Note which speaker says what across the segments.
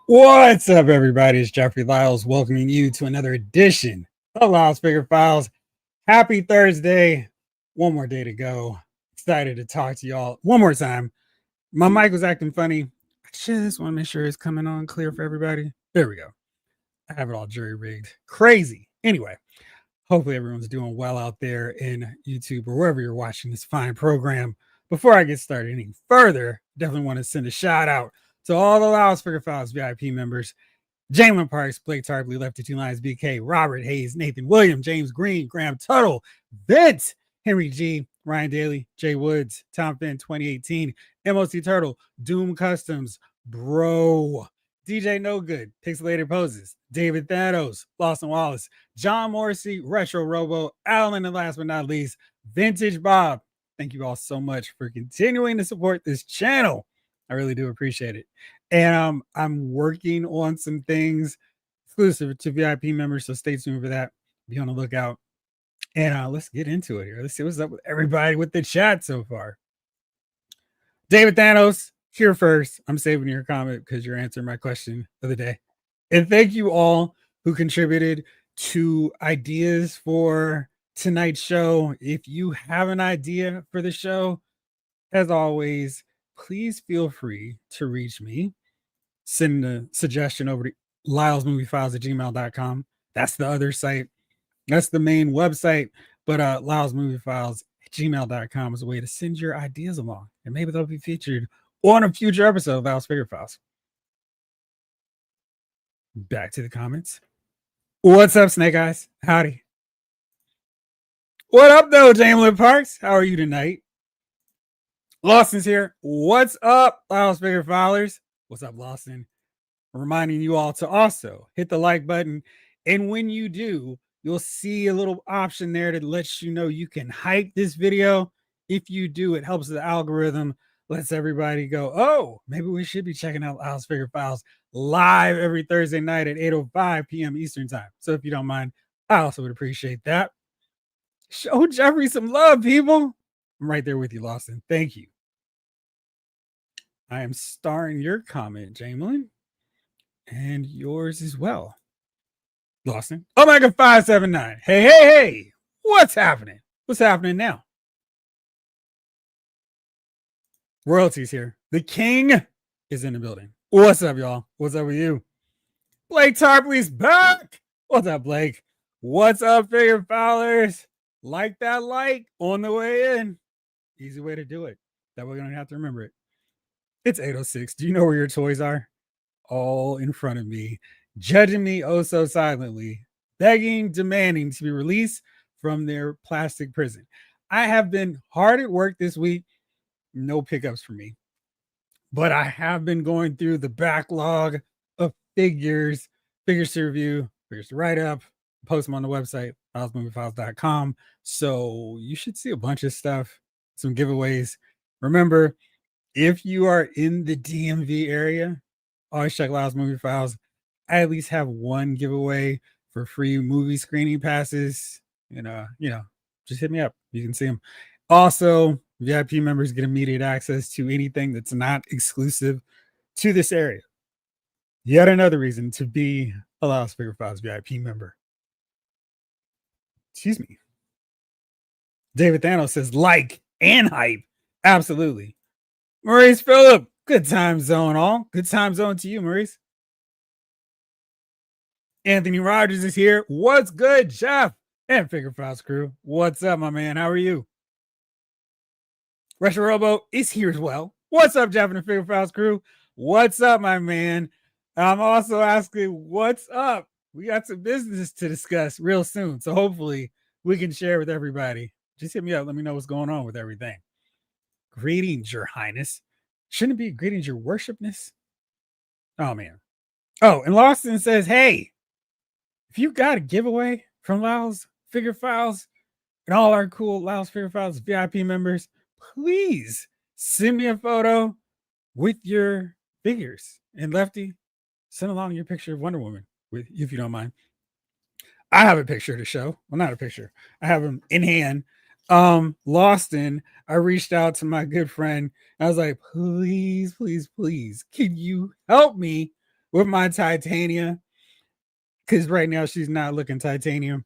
Speaker 1: What's up, everybody? It's Jeffrey Lyles welcoming you to another edition of Lyles Figure Files. Happy Thursday. One more day to go. Excited to talk to y'all one more time. My mic was acting funny. I just want to make sure it's coming on clear for everybody. There we go. I have it all jury rigged. Crazy. Anyway, hopefully everyone's doing well out there in YouTube or wherever you're watching this fine program. Before I get started any further, definitely want to send a shout out to all the Lyles Figure Files VIP members. Jalen Parks, Blake Tarpley, Lefty Two Lines, BK, Robert Hayes, Nathan William, James Green, Graham Tuttle, Vince, Henry G, Ryan Daly, Jay Woods, Tom Finn 2018, MOC Turtle, Doom Customs, Bro, DJ No Good, Pixelated Poses, David Thanos, Lawson Wallace, John Morrissey, Retro Robo, Alan, and last but not least, Vintage Bob. Thank you all so much for continuing to support this channel. I really do appreciate it. And I'm working on some things exclusive to VIP members, so stay tuned for that. Be on the lookout. And let's get into it here. Let's see what's up with everybody with the chat so far. David Thanos, here first. I'm saving your comment because you're answering my question of the day. And thank you all who contributed to ideas for tonight's show. If you have an idea for the show, as always, please feel free to reach me. Send a suggestion over to lylesmoviefiles@gmail.com. That's the other site. That's the main website. But lylesmoviefiles@gmail.com is a way to send your ideas along. And maybe they'll be featured on a future episode of Lyles Figure Files. Back to the comments. What's up, Snake Eyes? Howdy. What up, though, Jamlin Parks? How are you tonight? Lawson's here. What's up, Lyles Figure Filers? What's up, Lawson? Reminding you all to also hit the like button. And when you do, you'll see a little option there that lets you know you can hype this video. If you do, it helps the algorithm, lets everybody go, oh, maybe we should be checking out Lyles Figure Files live every Thursday night at 8:05 p.m. Eastern time. So if you don't mind, I also would appreciate that. Show Jeffrey some love, people. I'm right there with you, Lawson. Thank you. I am starring your comment, Jamelin, and yours as well, Lawson. Omega 579. Hey. What's happening? What's happening now? Royalty's here. The king is in the building. What's up, y'all? What's up with you? Blake Tarpley's back. What's up, Blake? What's up, Figure Fowlers? Like that like on the way in. Easy way to do it. That way we don't have to remember it. It's 8:06. Do you know where your toys are? All in front of me, judging me oh so silently, begging, demanding to be released from their plastic prison. I have been hard at work this week. No pickups for me. But I have been going through the backlog of figures to review, figures to write up, post them on the website, housemoviefiles.com. So you should see a bunch of stuff, some giveaways. Remember, if you are in the DMV area, always check Lyles Movie Files. I at least have one giveaway for free movie screening passes. And, just hit me up. You can see them. Also, VIP members get immediate access to anything that's not exclusive to this area. Yet another reason to be a Lyles Figure Files VIP member. Excuse me. David Thanos says like and hype. Absolutely. Maurice Phillip, good time zone all. Good time zone to you, Maurice. Anthony Rogers is here. What's good, Jeff? And Figure Files crew. What's up, my man? How are you? Retro Robo is here as well. What's up, Jeff and the Figure Files crew? What's up, my man? I'm also asking, what's up? We got some business to discuss real soon. So hopefully we can share with everybody. Just hit me up. Let me know what's going on with everything. Greetings, Your Highness. Shouldn't it be greetings, Your Worshipness? Oh, man. Oh, and Lawson says, hey, if you got a giveaway from Lyles Figure Files and all our cool Lyles Figure Files VIP members, please send me a photo with your figures. And Lefty, send along your picture of Wonder Woman, if you don't mind. I have a picture to show. Well, not a picture. I have them in hand. Lawson, I reached out to my good friend. I was like, please, can you help me with my titanium because right now she's not looking titanium.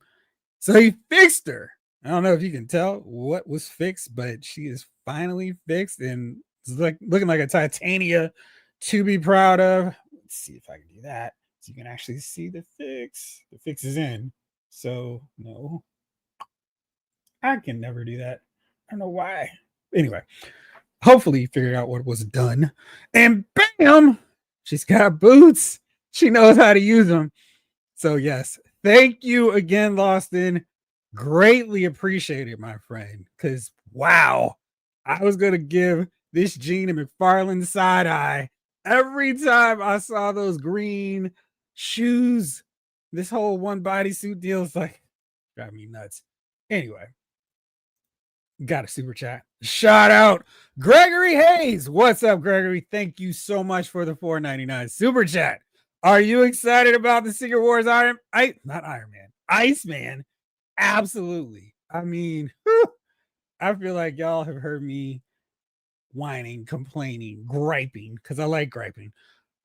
Speaker 1: So he fixed her. I don't know if you can tell what was fixed, but she is finally fixed and it's like looking like a Titania to be proud of. Let's see if I can do that so you can actually see the fix. The fix is in. So no, I can never do that. I don't know why. Anyway, hopefully you figured out what was done. And bam, she's got boots. She knows how to use them. So yes, thank you again, Loston. Greatly appreciated, my friend. Because wow, I was gonna give this Gene and McFarlane side eye every time I saw those green shoes. This whole one bodysuit deal is like got me nuts. Anyway, got a super chat. Shout out Gregory Hayes. What's up, Gregory? Thank you so much for the $4.99 super chat. Are you excited about the Secret Wars not Iron Man, Iceman? Absolutely. I mean, I feel like y'all have heard me whining, complaining, griping, because I like griping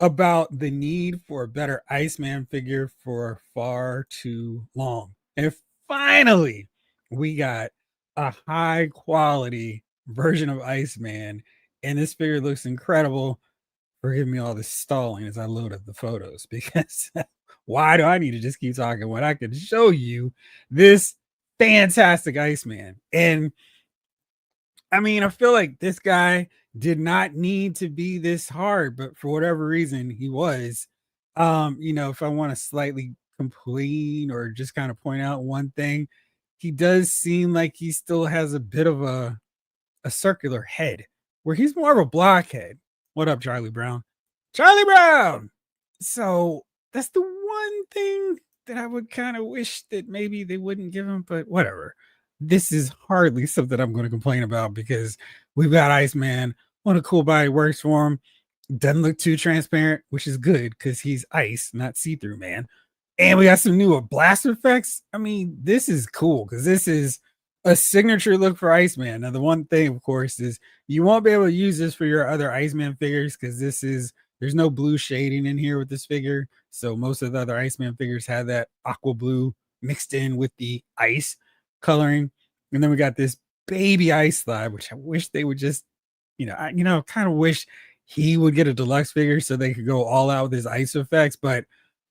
Speaker 1: about the need for a better Iceman figure for far too long. And finally, we got a high quality version of Iceman, and this figure looks incredible. Forgive me all this stalling as I load up the photos because why do I need to just keep talking when I can show you this fantastic Iceman? And I mean, I feel like this guy did not need to be this hard, but for whatever reason, he was. If I want to slightly complain or just kind of point out one thing, he does seem like he still has a bit of a circular head where he's more of a blockhead. What up, Charlie Brown? Charlie Brown. So that's the one thing that I would kind of wish that maybe they wouldn't give him, but whatever. This is hardly something I'm going to complain about because we've got Iceman on a cool body, works for him. Doesn't look too transparent, which is good because he's ice, not see-through, man. And we got some new blast effects. I mean, this is cool because this is a signature look for Iceman. Now, the one thing, of course, is you won't be able to use this for your other Iceman figures because there's no blue shading in here with this figure. So most of the other Iceman figures have that aqua blue mixed in with the ice coloring. And then we got this baby ice slide, which I wish they would just, kind of wish he would get a deluxe figure so they could go all out with his ice effects, but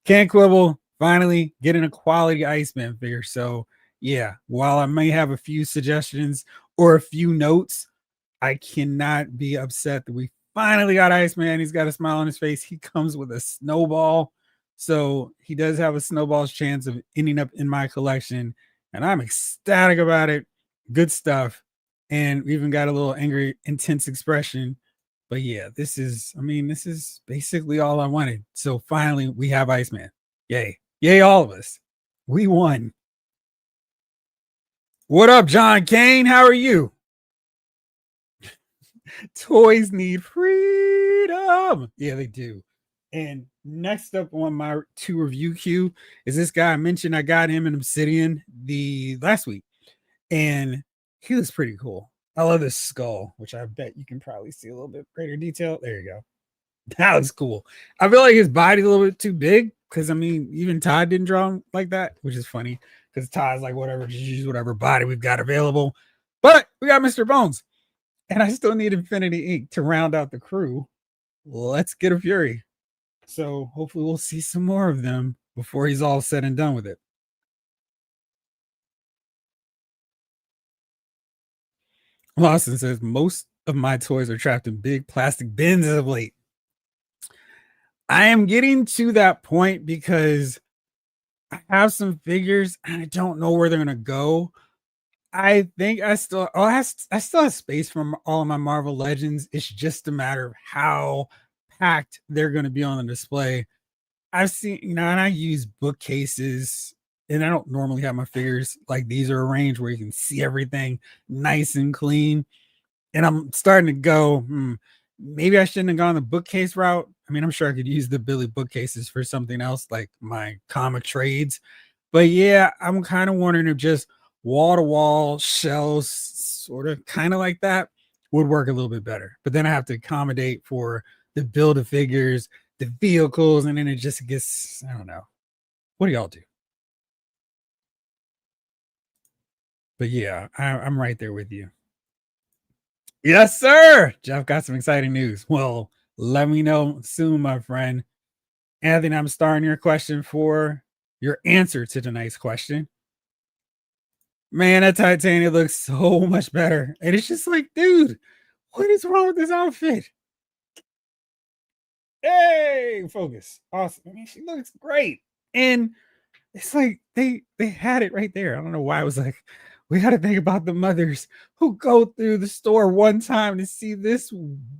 Speaker 1: can't quibble. Finally getting a quality Iceman figure. So yeah, while I may have a few suggestions or a few notes, I cannot be upset that we finally got Iceman. He's got a smile on his face. He comes with a snowball. So he does have a snowball's chance of ending up in my collection. And I'm ecstatic about it. Good stuff. And we even got a little angry, intense expression. But yeah, this is basically all I wanted. So finally, we have Iceman. Yay. Yay, all of us. We won. What up, John Kane? How are you? Toys need freedom. Yeah, they do. And next up on my 2 review queue is this guy I mentioned. I got him in Obsidian the last week, and he looks pretty cool. I love this skull, which I bet you can probably see a little bit greater detail. There you go. That was cool. I feel like his body's a little bit too big because even Todd didn't draw him like that, which is funny because Todd's like, whatever, just use whatever body we've got available. But we got Mr. Bones, and I still need Infinity Ink to round out the crew. Let's get a Fury. So hopefully we'll see some more of them before he's all said and done with it. Lawson says, most of my toys are trapped in big plastic bins as of late. I am getting to that point because I have some figures and I don't know where they're going to go. I think I still have space for all of my Marvel Legends. It's just a matter of how packed they're going to be on the display. I've seen, and I use bookcases, and I don't normally have my figures like these are arranged where you can see everything nice and clean. And I'm starting to go, maybe I shouldn't have gone the bookcase route. I mean, I'm sure I could use the Billy bookcases for something else like my comic trades. But yeah, I'm kind of wondering if just wall to wall shelves, sort of kind of like that, would work a little bit better. But then I have to accommodate for the build of figures, the vehicles, and then it just gets, I don't know. What do y'all do? But yeah, I'm right there with you. Yes, sir. Jeff got some exciting news. Well, let me know soon, my friend. Anthony, I'm starting your question for your answer to tonight's question. Man, that Titania looks so much better. And it's just like, dude, what is wrong with this outfit? Hey, focus. Awesome. I mean, she looks great. And it's like they had it right there. I don't know why I was like, we got to think about the mothers who go through the store one time to see this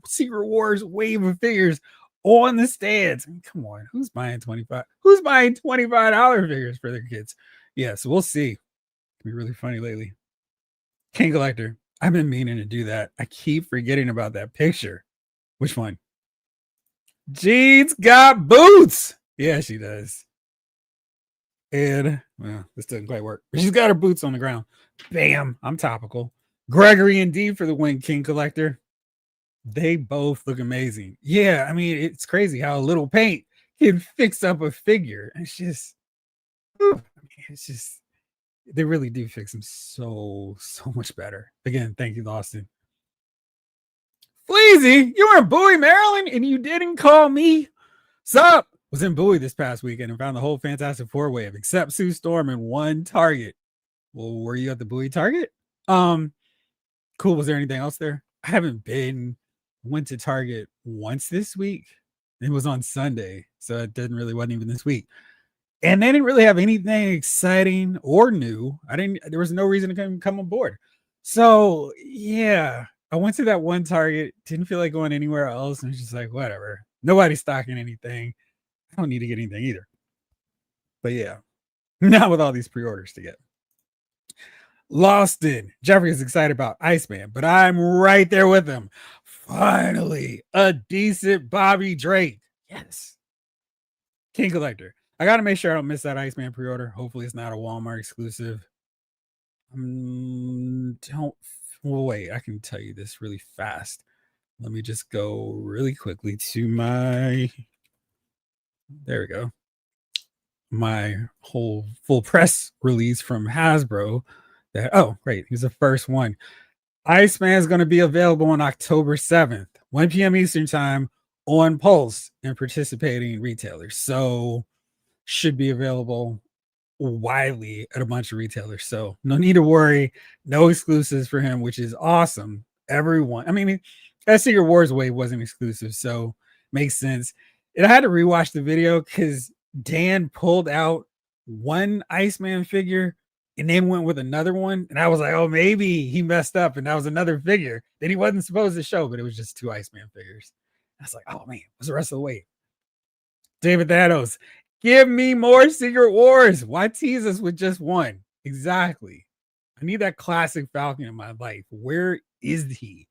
Speaker 1: Secret Wars wave of figures on the stands. I mean, come on, who's buying 25? Who's buying $25 figures for their kids? Yeah, so we'll see. It'll be really funny lately. King Collector. I've been meaning to do that. I keep forgetting about that picture. Which one? Jean's got boots. Yeah, she does. And well, this doesn't quite work. But she's got her boots on the ground. Bam, I'm topical. Gregory and D for the win, King Collector. They both look amazing. Yeah, I mean, it's crazy how a little paint can fix up a figure. It's just, it's just, they really do fix them so much better. Again, thank you, Austin. Fleazy, you were in Bowie, Maryland, and you didn't call me. Sup? Was in Bowie this past weekend and found the whole Fantastic Four wave except Sue Storm and one Target. Well, were you at the Bowie Target? Cool. Was there anything else there? I haven't been. Went to Target once this week. It was on Sunday, so it wasn't even this week. And they didn't really have anything exciting or new. There was no reason to come on board. So yeah, I went to that one Target, didn't feel like going anywhere else, and it's just like, whatever. Nobody's stocking anything. I don't need to get anything either. But yeah, not with all these pre-orders to get. Loston. Jeffrey is excited about Iceman, but I'm right there with him. Finally, a decent Bobby Drake. Yes. King Collector. I got to make sure I don't miss that Iceman pre-order. Hopefully it's not a Walmart exclusive. Wait, I can tell you this really fast. Let me just go really quickly to my, there we go. My whole full press release from Hasbro. Oh, great. He's the first one. Iceman is going to be available on October 7th, 1 p.m. Eastern time on Pulse and participating retailers. So should be available widely at a bunch of retailers. So no need to worry. No exclusives for him, which is awesome. Everyone, I mean, that Secret Wars wave wasn't exclusive, so makes sense. And I had to rewatch the video because Dan pulled out one Iceman figure and then went with another one. And I was like, oh, maybe he messed up and that was another figure that he wasn't supposed to show, but it was just two Iceman figures. I was like, oh man, what's the rest of the wave? David Thanos, give me more Secret Wars. Why tease us with just one? Exactly. I need that classic Falcon in my life. Where is he?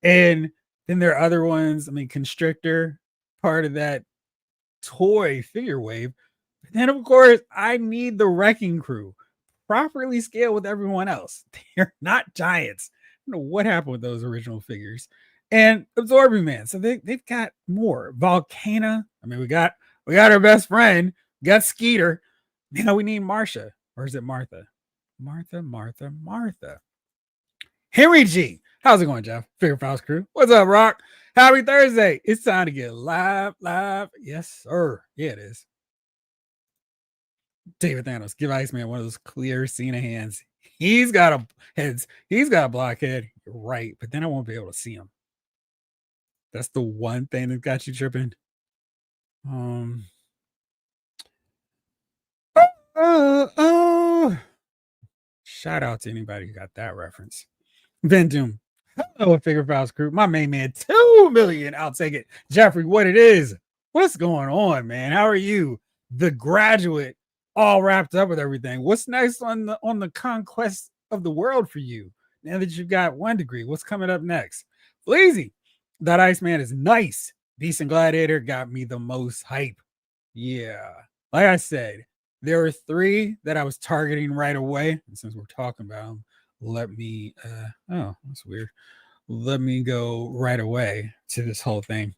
Speaker 1: And then there are other ones. I mean, Constrictor, part of that toy figure wave. But then, of course, I need the Wrecking Crew properly scaled with everyone else. They're not giants. I don't know what happened with those original figures. And Absorbing Man. So they've got more. Volcana. I mean, we got our best friend. We got Skeeter. Now we need Marsha. Or is it Martha? Martha. Henry G. How's it going, Jeff? Figure Files crew. What's up, Rock? Happy Thursday. It's time to get live. Yes, sir. Yeah, it is. David Thanos, give Iceman one of those clear Cena hands. He's got a blockhead. You're right, but then I won't be able to see him. That's the one thing that got you tripping. Shout out to anybody who got that reference. Ben Doom. Hello, Figure Files crew. My main man, 2 million. I'll take it. Jeffrey, what it is? What's going on, man? How are you? The graduate, all wrapped up with everything. What's next on the conquest of the world for you? Now that you've got 1 degree, what's coming up next? Fleazy. That Iceman is nice. Beast and Gladiator got me the most hype. Yeah. Like I said, there were 3 that I was targeting right away. And since we're talking about them, let me, oh, that's weird. Let me go right away to this whole thing.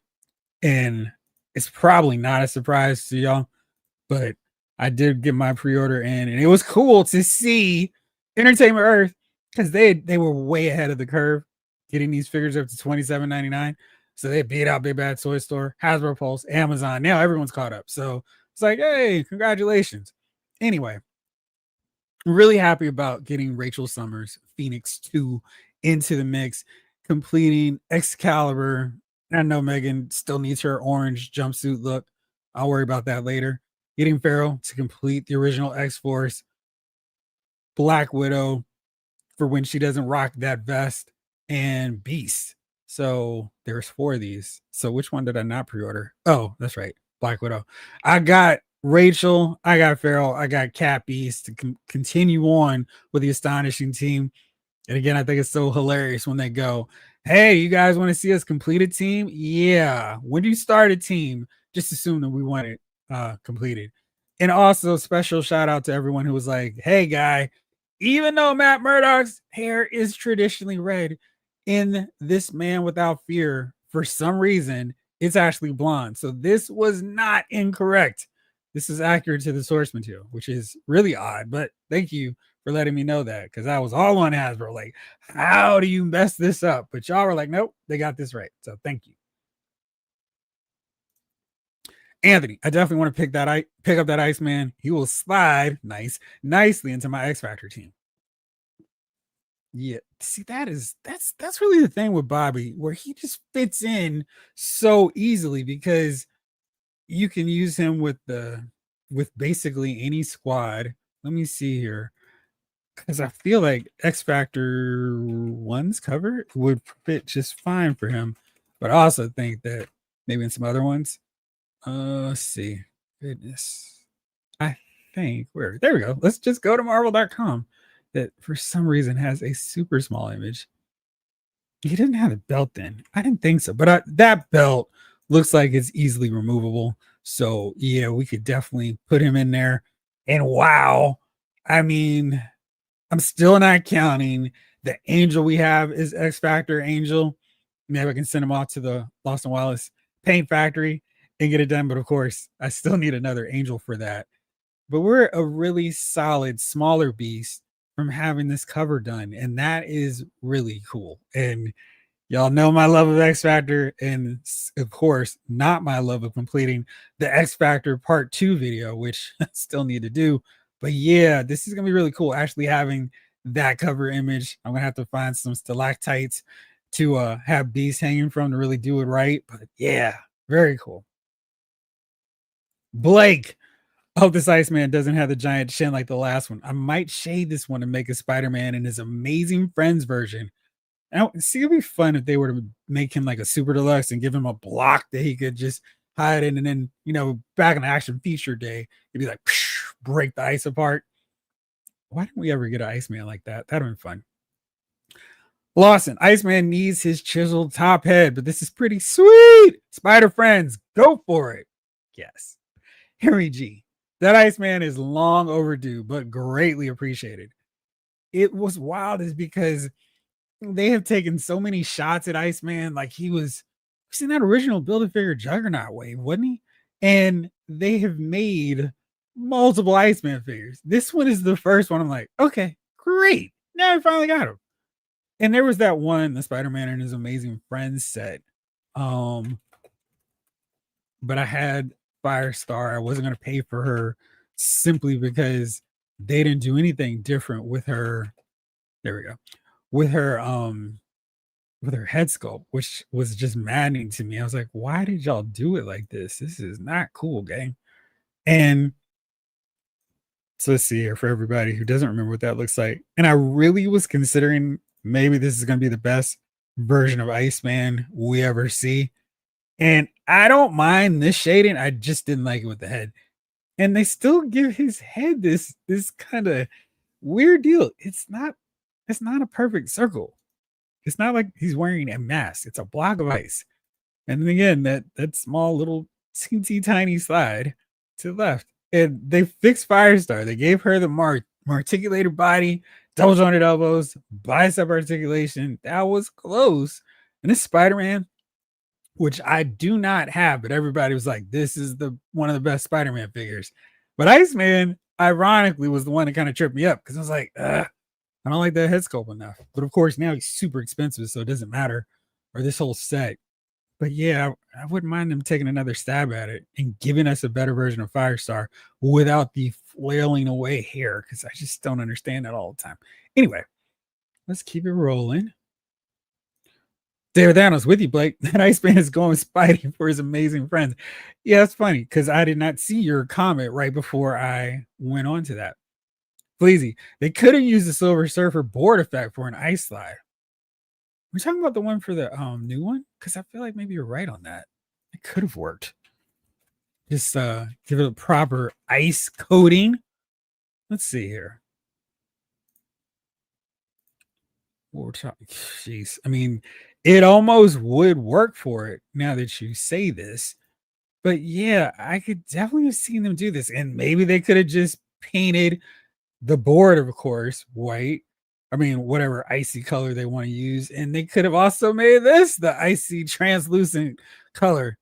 Speaker 1: And It's probably not a surprise to y'all, but I did get my pre-order in, and it was cool to see Entertainment Earth because they were way ahead of the curve, getting these figures up to $27.99. So they beat out Big Bad Toy Store, Hasbro Pulse, Amazon. Now everyone's caught up. So it's like, hey, congratulations. Anyway, I'm really happy about getting Rachel Summers Phoenix 2 into the mix, completing Excalibur. I know Megan still needs her orange jumpsuit look. I'll worry about that later. Getting Pharaoh to complete the original X Force, Black Widow for when she doesn't rock that vest, and Beast. So there's 4 of these. So which one did I not pre-order? Oh, that's right, Black Widow. I got Rachel, I got Pharaoh, I got Cat Beast to continue on with the astonishing team. And again, I think it's so hilarious when they go, hey, you guys want to see us complete a team? Yeah. When do you start a team? Just assume that we want it completed. And also, special shout out to everyone who was like, hey, guy, even though Matt Murdock's hair is traditionally red, in This Man Without Fear, for some reason, it's actually blonde. So this was not incorrect. This is accurate to the source material, which is really odd. But thank you for letting me know that, because I was all on Hasbro, like, how do you mess this up? But y'all were like, nope, they got this right. So thank you. Anthony, I definitely want to pick up that Iceman. He will slide nicely into my X Factor team. Yeah, see, that's really the thing with Bobby, where he just fits in so easily because you can use him with basically any squad. Let me see here, because I feel like X Factor 1's cover would fit just fine for him, but I also think that maybe in some other ones. Let's see. Goodness. I think there we go. Let's just go to marvel.com. That for some reason has a super small image. He didn't have a belt then. I didn't think so, but that belt looks like it's easily removable. So yeah, we could definitely put him in there. And wow, I mean, I'm still not counting the angel we have is X Factor Angel. Maybe I can send him off to the Lost and Wallace paint factory and get it done. But of course, I still need another angel for that. But we're a really solid, smaller beast from having this cover done. And that is really cool. And y'all know my love of X Factor. And of course, not my love of completing the X Factor Part 2 video, which I still need to do. But yeah, this is going to be really cool actually having that cover image. I'm going to have to find some stalactites to have beasts hanging from to really do it right. But yeah, very cool. Blake, I hope this Iceman doesn't have the giant chin like the last one. I might shade this one and make a Spider-Man in his Amazing Friends version. See, it'd be fun if they were to make him like a super deluxe and give him a block that he could just hide in. And then, back in the action feature day, it'd be like, break the ice apart. Why didn't we ever get an Iceman like that? That'd have been fun. Lawson, Iceman needs his chiseled top head, but this is pretty sweet. Spider friends, go for it. Yes. Harry G, that Iceman is long overdue, but greatly appreciated. It was wild is because they have taken so many shots at Iceman. Like he was in that original Build-A-Figure Juggernaut wave, wasn't he? And they have made multiple Iceman figures. This one is the first one. I'm like, okay, great. Now I finally got him. And there was that one, the Spider-Man and his Amazing Friends set. But I had Firestar. I wasn't going to pay for her simply because they didn't do anything different with her. There we go. With her head sculpt, which was just maddening to me. I was like, why did y'all do it like this? This is not cool, gang. And so let's see here for everybody who doesn't remember what that looks like. And I really was considering maybe this is going to be the best version of Iceman we ever see. And I don't mind this shading. I just didn't like it with the head. And they still give his head this kind of weird deal. It's not a perfect circle. It's not like he's wearing a mask. It's a block of ice. And then again, that small little teensy tiny slide to the left. And they fixed Firestar. They gave her the more articulated body, double jointed elbows, bicep articulation. That was close. And this Spider-Man, which I do not have, but everybody was like, this is the one of the best Spider-Man figures. But Iceman, ironically, was the one that kind of tripped me up because I was like, I don't like that head sculpt enough. But of course, now he's super expensive, so it doesn't matter. Or this whole set. But yeah, I wouldn't mind them taking another stab at it and giving us a better version of Firestar without the flailing away hair, because I just don't understand that all the time. Anyway, let's keep it rolling. David Thanos with you, Blake. That Iceman is going Spidey for his amazing friends. Yeah, it's funny because I did not see your comment right before I went on to that. Fleazy, they could have used the Silver Surfer board effect for an ice slide. We're talking about the one for the new one? Because I feel like maybe you're right on that. It could have worked. Just give it a proper ice coating. Let's see here. What we're talking, jeez. I mean, it almost would work for it now that you say this. But yeah, I could definitely have seen them do this. And maybe they could have just painted the board, of course, white. I mean, whatever icy color they want to use. And they could have also made this the icy translucent color.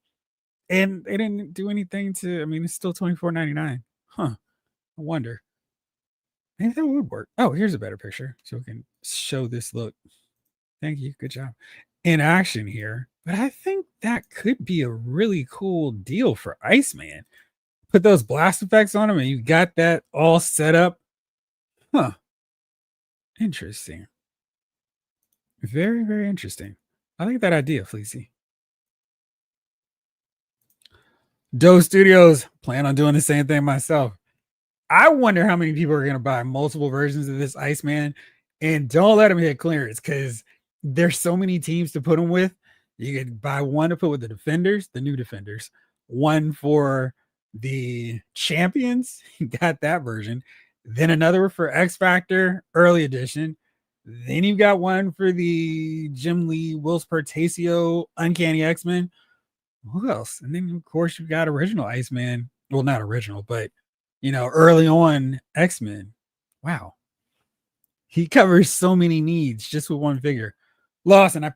Speaker 1: And they didn't do anything to, I mean, it's still $24.99. Huh. I wonder. Maybe that would work. Oh, here's a better picture. So we can show this look. Thank you. Good job. In action here. But I think that could be a really cool deal for Iceman. Put those blast effects on him and you got that all set up. Huh. Interesting. Very, very interesting. I like that idea, Fleecy. Doe Studios, plan on doing the same thing myself. I wonder how many people are going to buy multiple versions of this Iceman, and don't let them hit clearance because there's so many teams to put them with. You could buy one to put with the Defenders, the new Defenders, one for the Champions, got that version, then another for X Factor Early Edition. Then you've got one for the Jim Lee, Will Spertasio, Uncanny X-Men. Who else? And then, of course, you've got original Iceman. Well, not original, but, early on X-Men. Wow. He covers so many needs just with one figure. Lawson, I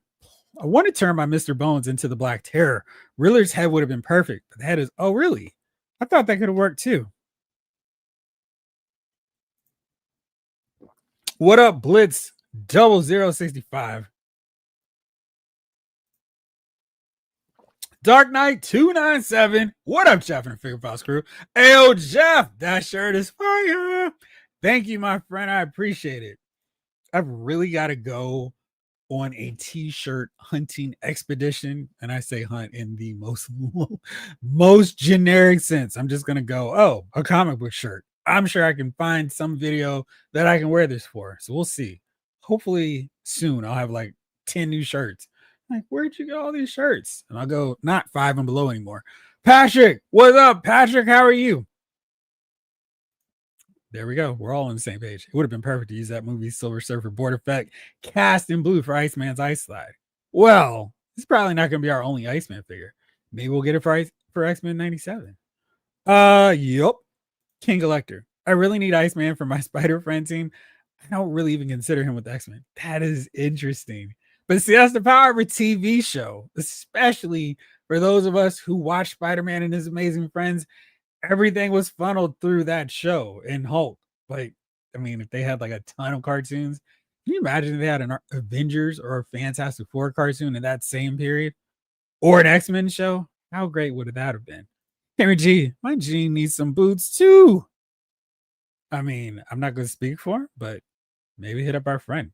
Speaker 1: want to turn my Mr. Bones into the Black Terror. Riddler's head would have been perfect, but the head is, oh, really? I thought that could have worked too. What up, Blitz 0065? Dark Knight 297. What up, Jeff and the Figure Files crew? Ayo, Jeff, that shirt is fire. Thank you, my friend. I appreciate it. I've really got to go on a t-shirt hunting expedition, and I say hunt in the most generic sense. I'm just gonna go, oh, a comic book shirt. I'm sure I can find some video that I can wear this for. So we'll see. Hopefully soon I'll have like 10 new shirts. Like, where'd you get all these shirts? And I'll go not 5 and below anymore. Patrick, what's up? Patrick, how are you? There we go. We're all on the same page. It would have been perfect to use that movie Silver Surfer board effect cast in blue for Iceman's ice slide. Well, it's probably not going to be our only Iceman figure. Maybe we'll get it for X-Men 97. Yup. King Collector. I really need Iceman for my Spider Friend team. I don't really even consider him with X-Men. That is interesting. But see, that's the power of a TV show, especially for those of us who watch Spider-Man and his amazing friends. Everything was funneled through that show in Hulk. Like, I mean, if they had like a ton of cartoons, can you imagine if they had an Avengers or a Fantastic Four cartoon in that same period? Or an X-Men show? How great would that have been? Henry G, my Gene needs some boots too. I mean, I'm not going to speak for him, but maybe hit up our friend.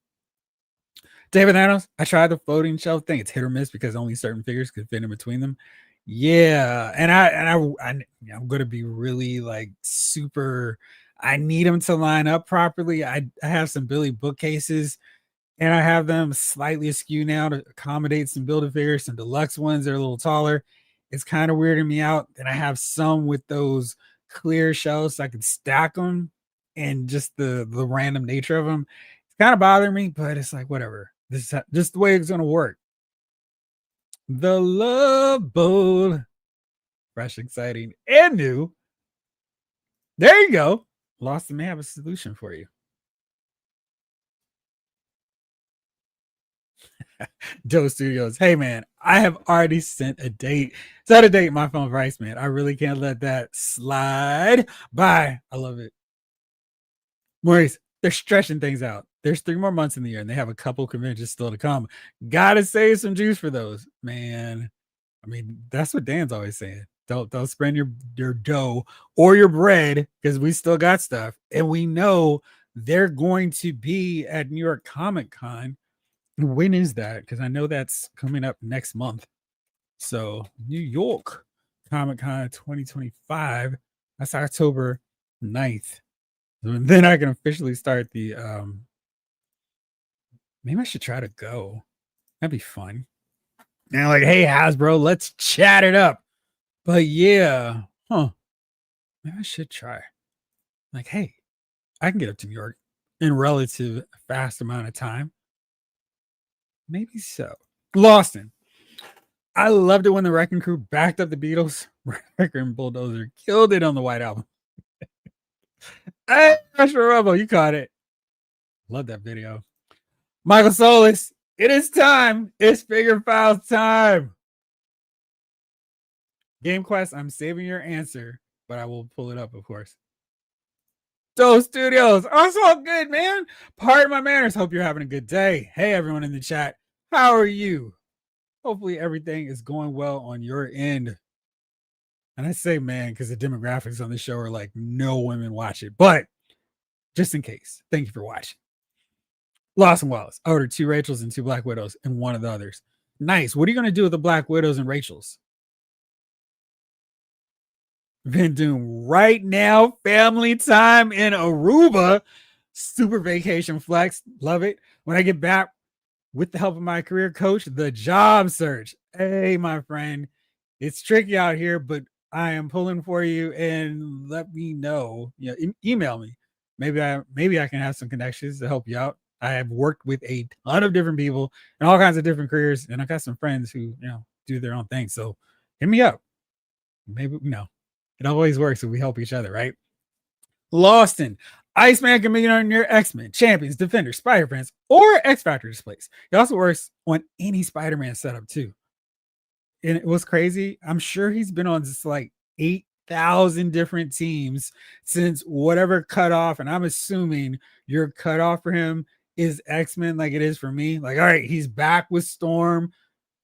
Speaker 1: David Thanos, I tried the floating shelf thing. It's hit or miss because only certain figures could fit in between them. Yeah, and I'm gonna be really like super. I need them to line up properly. I have some Billy bookcases, and I have them slightly askew now to accommodate some Build-A-Figures, some deluxe ones. They're a little taller. It's kind of weirding me out. And I have some with those clear shelves so I can stack them, and just the random nature of them. It's kind of bothering me, but it's like whatever. This is just the way it's gonna work. The Love Bowl. Fresh, exciting, and new. There you go. Lost may have a solution for you. Doe Studios. Hey, man, I have already sent a date. Set a date my phone for Iceman. I really can't let that slide by. I love it. Maurice, they're stretching things out. There's 3 more months in the year and they have a couple conventions still to come. Gotta save some juice for those, man. I mean, that's what Dan's always saying. Don't spend your dough or your bread because we still got stuff. And we know they're going to be at New York Comic Con. When is that? Because I know that's coming up next month. So New York Comic Con 2025. That's October 9th. And then I can officially start the maybe I should try to go. That'd be fun. And like, hey Hasbro, let's chat it up. But yeah, maybe I should try. Like, hey, I can get up to New York in relative fast amount of time. Maybe so. Lawson. I loved it when the Wrecking Crew backed up the Beatles. Wrecker and Bulldozer killed it on the White Album. Hey, Special Rumble, you caught it. Love that video. Michael Solis, it is time. It's Figure Files time. Game Quest, I'm saving your answer, but I will pull it up, of course. Doe Studios, oh, so good, man. Pardon my manners. Hope you're having a good day. Hey, everyone in the chat. How are you? Hopefully everything is going well on your end. And I say, man, because the demographics on the show are like no women watch it. But just in case, thank you for watching. Lawson Wallace, I ordered 2 Rachels and 2 Black Widows and one of the others. Nice. What are you going to do with the Black Widows and Rachels? Been doing right now, family time in Aruba. Super vacation flex. Love it. When I get back, with the help of my career coach, the job search. Hey, my friend, it's tricky out here, but I am pulling for you and let me know. Email me. Maybe I can have some connections to help you out. I have worked with a ton of different people and all kinds of different careers, and I got some friends who do their own thing. So hit me up. Maybe it always works if we help each other, right? Lawson, Iceman can be on your X-Men, Champions, Defenders, Spider-Fans, or X-Factor displays. It also works on any Spider-Man setup too. And it was crazy. I'm sure he's been on just like 8,000 different teams since whatever cutoff. And I'm assuming your cutoff for him is X-Men like it is for me. Like, all right, he's back with Storm,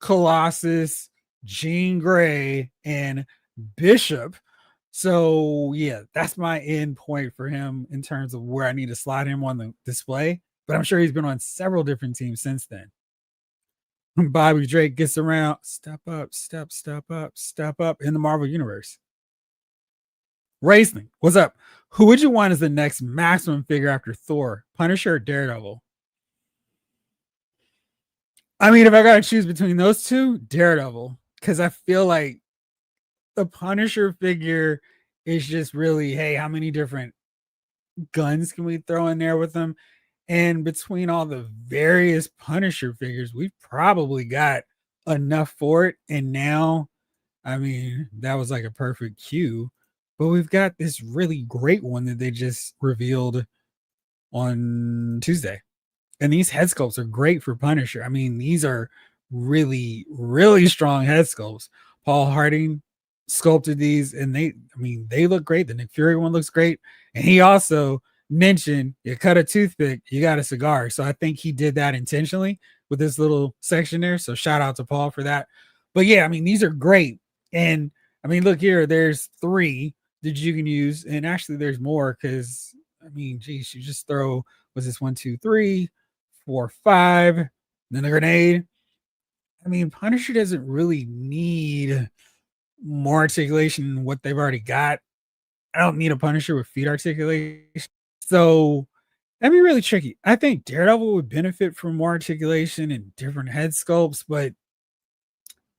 Speaker 1: Colossus, Jean Grey, and Bishop. So yeah, that's my end point for him in terms of where I need to slide him on the display. But I'm sure he's been on several different teams since then. Bobby Drake gets around, step up in the Marvel Universe. Racing, what's up? Who would you want as the next maximum figure after Thor, Punisher, or Daredevil? I mean, if I gotta choose between those two, Daredevil, because I feel like the Punisher figure is just really, hey, how many different guns can we throw in there with them? And between all the various Punisher figures, we've probably got enough for it. And now, I mean, that was like a perfect cue. But we've got this really great one that they just revealed on Tuesday. And these head sculpts are great for Punisher. I mean, these are really, really strong head sculpts. Paul Harding sculpted these, and they look great. The Nick Fury one looks great. And he also mentioned you cut a toothpick, you got a cigar. So I think he did that intentionally with this little section there. So shout out to Paul for that. But yeah, I mean, these are great. And I mean, look here, there's 3 that you can use. And actually there's more because I mean, geez, you just throw, was this 1, 2, 3, 4, 5, then a grenade. I mean, Punisher doesn't really need more articulation than what they've already got. I don't need a Punisher with feet articulation. So that'd be really tricky. I think Daredevil would benefit from more articulation and different head sculpts, but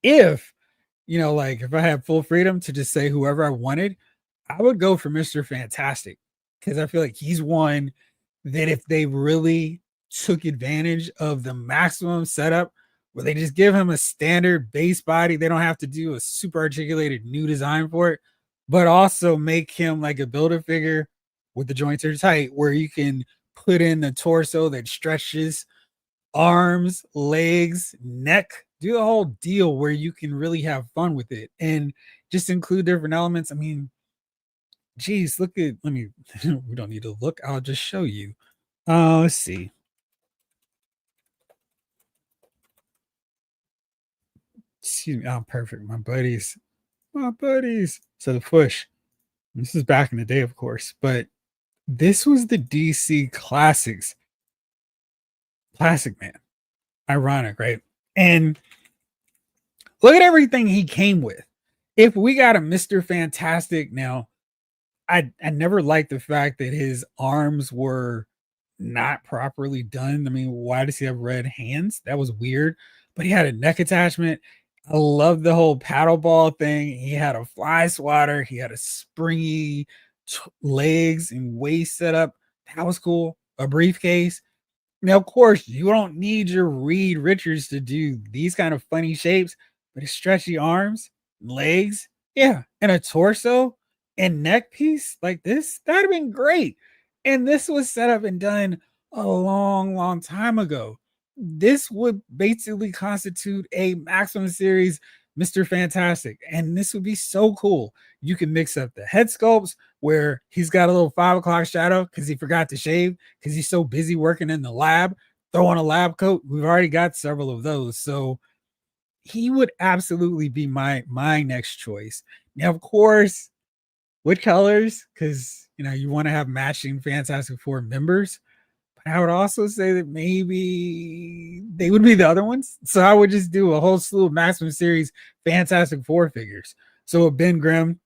Speaker 1: if like if I had full freedom to just say whoever I wanted, I would go for Mr. Fantastic because I feel like he's one that if they really took advantage of the maximum setup where they just give him a standard base body, they don't have to do a super articulated new design for it, but also make him like a Build-A-Figure with the joints are tight where you can put in the torso that stretches, arms, legs, neck. do the whole deal where you can really have fun with it and just include different elements. I mean, geez, look at, let me, we don't need to look. I'll just show you. Let's see. Excuse me. Oh, perfect. My buddies. My buddies. So the push. This is back in the day, of course, but this was the DC Classics. Classic Man. Ironic, right? And look at everything he came with. If we got a Mr. Fantastic now, I never liked the fact that his arms were not properly done. I mean, why does he have red hands? That was weird. But he had a neck attachment. I love the whole paddle ball thing. He had a fly swatter. He had a springy legs and waist setup. That was cool. A briefcase. Now, of course, you don't need your Reed Richards to do these kind of funny shapes, but his stretchy arms, legs, yeah, and a torso and neck piece like this, that'd have been great. And this was set up and done a long, long time ago. This would basically constitute a maximum series Mr. Fantastic. And this would be so cool. You can mix up the head sculpts where he's got a little 5 o'clock shadow because he forgot to shave because he's so busy working in the lab, throw on a lab coat. We've already got several of those. So he would absolutely be my next choice. Now, of course, what colors? Because you want to have matching Fantastic Four members. But I would also say that maybe they would be the other ones. So I would just do a whole slew of Maximum Series Fantastic Four figures. So with Ben Grimm,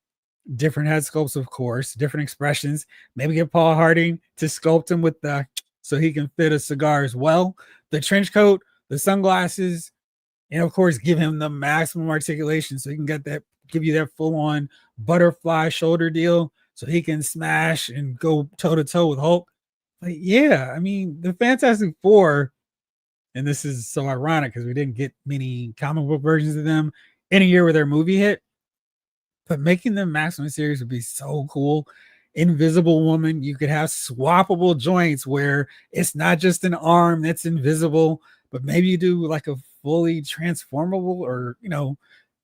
Speaker 1: different head sculpts, of course, different expressions. Maybe get Paul Harding to sculpt him with the so he can fit a cigar as well. The trench coat, the sunglasses, and of course, give him the maximum articulation so he can give you that full on butterfly shoulder deal so he can smash and go toe to toe with Hulk. But yeah, I mean, the Fantastic Four, and this is so ironic because we didn't get many comic book versions of them in a year where their movie hit, but making them maximum series would be so cool. Invisible Woman, you could have swappable joints where it's not just an arm that's invisible, but maybe you do like a fully transformable or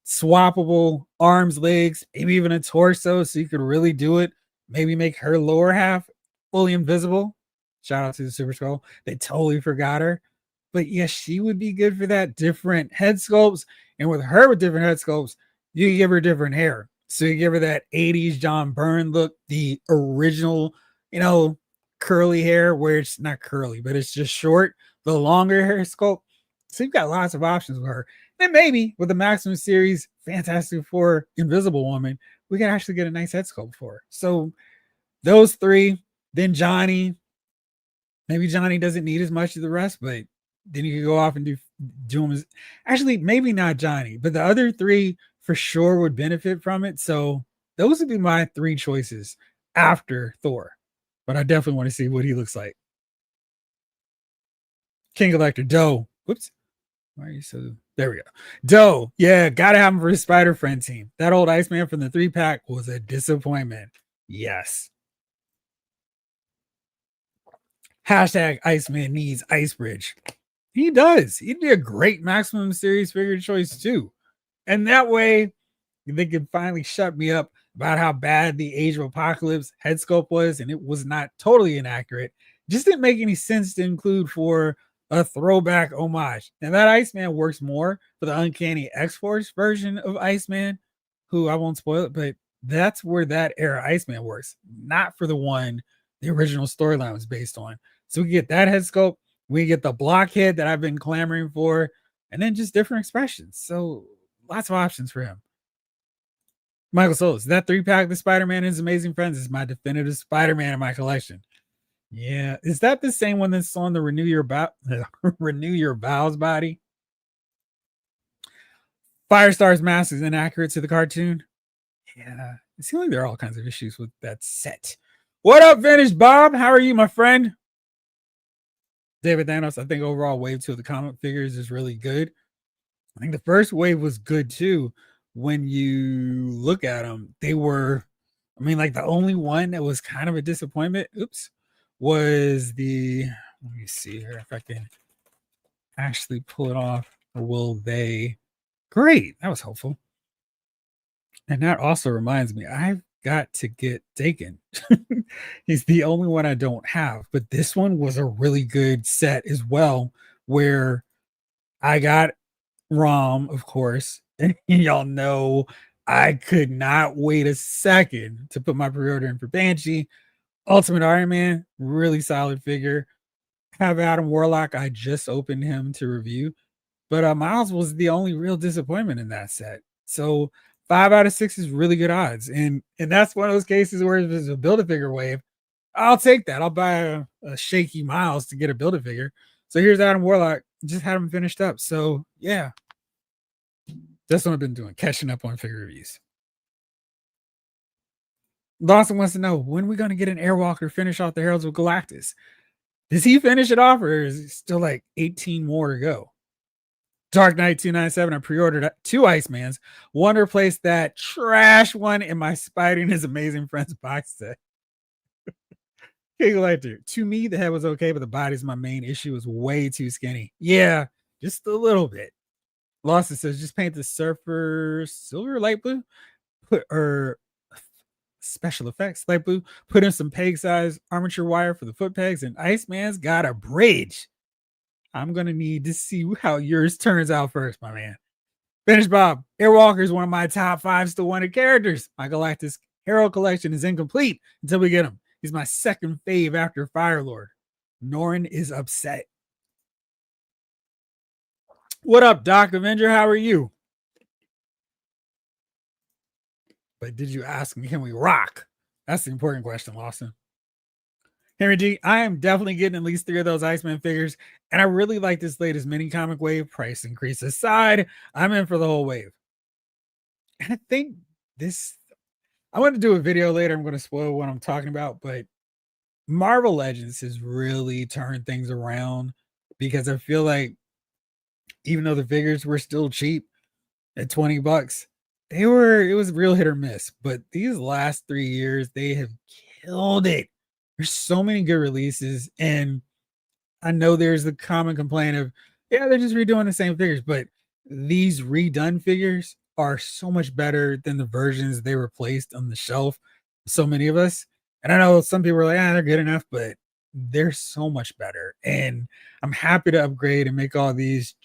Speaker 1: swappable arms, legs, maybe even a torso, so you could really do it. Maybe make her lower half fully invisible. Shout out to the Super Skull. They totally forgot her. But yes, she would be good for that. Different head sculpts. And with her with different head sculpts, you can give her different hair. So you give her that 80s John Byrne look, the original, curly hair where it's not curly, but it's just short, the longer hair sculpt. So you've got lots of options with her. Then maybe with the Maximum Series Fantastic Four Invisible Woman, we can actually get a nice head sculpt for her. So those three, then Johnny. Maybe Johnny doesn't need as much as the rest, but then you could go off and do them as actually maybe not Johnny, but the other three for sure would benefit from it. So those would be my three choices after Thor. But I definitely want to see what he looks like. King Elector, Doe. Whoops. Why are you so there we go. Doe. Yeah, gotta have him for his Spider Friend team. That old Iceman from the 3-pack was a disappointment. Yes. Hashtag Iceman needs Ice Bridge. He does. He'd be a great Maximum Series figure choice too. And that way, they could finally shut me up about how bad the Age of Apocalypse head sculpt was, and it was not totally inaccurate. Just didn't make any sense to include for a throwback homage. And that Iceman works more for the Uncanny X-Force version of Iceman, who I won't spoil it, but that's where that era Iceman works, not for the one the original storyline was based on. So we get that head sculpt, we get the blockhead that I've been clamoring for, and then just different expressions. So lots of options for him. Michael Solis, that 3-pack, the Spider-Man and His Amazing Friends, is my definitive Spider-Man in my collection. Yeah, is that the same one that's on the Renew Your Vows body? Firestar's mask is inaccurate to the cartoon. Yeah, it seems like there are all kinds of issues with that set. What up, Vintage Bob? How are you, my friend? David Thanos, I think overall wave 2 of the comic figures is really good. I think the first wave was good too. When you look at them, they were, I mean, like the only one that was kind of a disappointment, was let me see here if I can actually pull it off. Or will they? Great. That was helpful. And that also reminds me, I've got to get Dakin. He's the only one I don't have, but this one was a really good set as well, where I got Rom, of course, and y'all know I could not wait a second to put my pre-order in for Banshee. Ultimate Iron Man, really solid figure. Have Adam Warlock. I just opened him to review, but Miles was the only real disappointment in that set. So 5 out of 6 is really good odds, and that's one of those cases where if it's a Build-A-Figure wave, I'll take that. I'll buy a shaky Miles to get a Build-A-Figure. So here's Adam Warlock. Just had him finished up. So yeah, that's what I've been doing, catching up on figure reviews. Lawson wants to know when we're going to get an Airwalker finish off the Heralds of Galactus. Does he finish it off, or is it still like 18 more to go? Dark Knight 297. I pre-ordered 2 Icemans. One to replace that trash one in my Spidey and His Amazing Friends box set. To me, the head was okay, but the body's my main issue. Is way too skinny. Yeah, just a little bit. Lawson says just paint the surfer silver, light blue, put or special effects, light blue, put in some peg size armature wire for the foot pegs, and Iceman's got a bridge. I'm gonna need to see how yours turns out first, my man. Finish Bob. Airwalker is one of my top 5 still wanted characters. My Galactus Herald collection is incomplete until we get him. He's my second fave after Firelord. Norin is upset. What up, Doc Avenger? How are you? But did you ask me, can we rock? That's the important question, Lawson. Henry G, I am definitely getting at least 3 of those Iceman figures, and I really like this latest mini comic wave. Price increase aside, I'm in for the whole wave. And I think I want to do a video later. I'm going to spoil what I'm talking about, but Marvel Legends has really turned things around because I feel like even though the figures were still cheap at $20, it was real hit or miss. But these last 3 years, they have killed it. There's so many good releases, and I know there's the common complaint of, yeah, they're just redoing the same figures, but these redone figures are so much better than the versions they replaced on the shelf. So many of us, and I know some people are like, they're good enough, but they're so much better. And I'm happy to upgrade and make all these,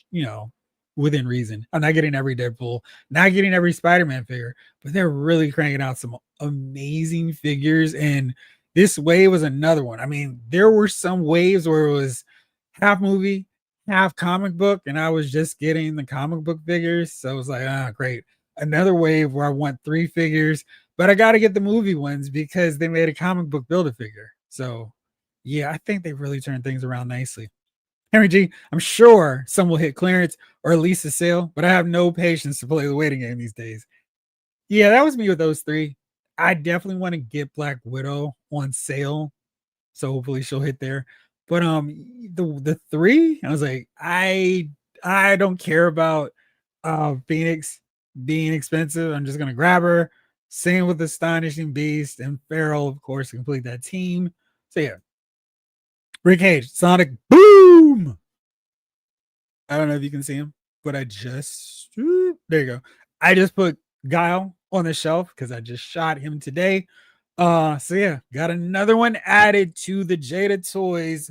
Speaker 1: within reason. I'm not getting every Deadpool, not getting every Spider-Man figure, but they're really cranking out some amazing figures. And this wave was another one. I mean, there were some waves where it was half movie, half comic book, and I was just getting the comic book figures. So it was like, great. Another wave where I want 3 figures, but I got to get the movie ones because they made a comic book Build-A-Figure. So yeah, I think they really turned things around nicely. Henry G, I'm sure some will hit clearance or at least a sale, but I have no patience to play the waiting game these days. Yeah, that was me with those 3. I definitely want to get Black Widow on sale, so hopefully she'll hit there. But the 3, I was like, I don't care about Phoenix being expensive. I'm just gonna grab her. Same with Astonishing Beast and Farrell, of course, to complete that team. So yeah. Rick Cage, Sonic Boom. I don't know if you can see him, but there you go. I just put Guile on the shelf because I just shot him today. So yeah, got another one added to the Jada Toys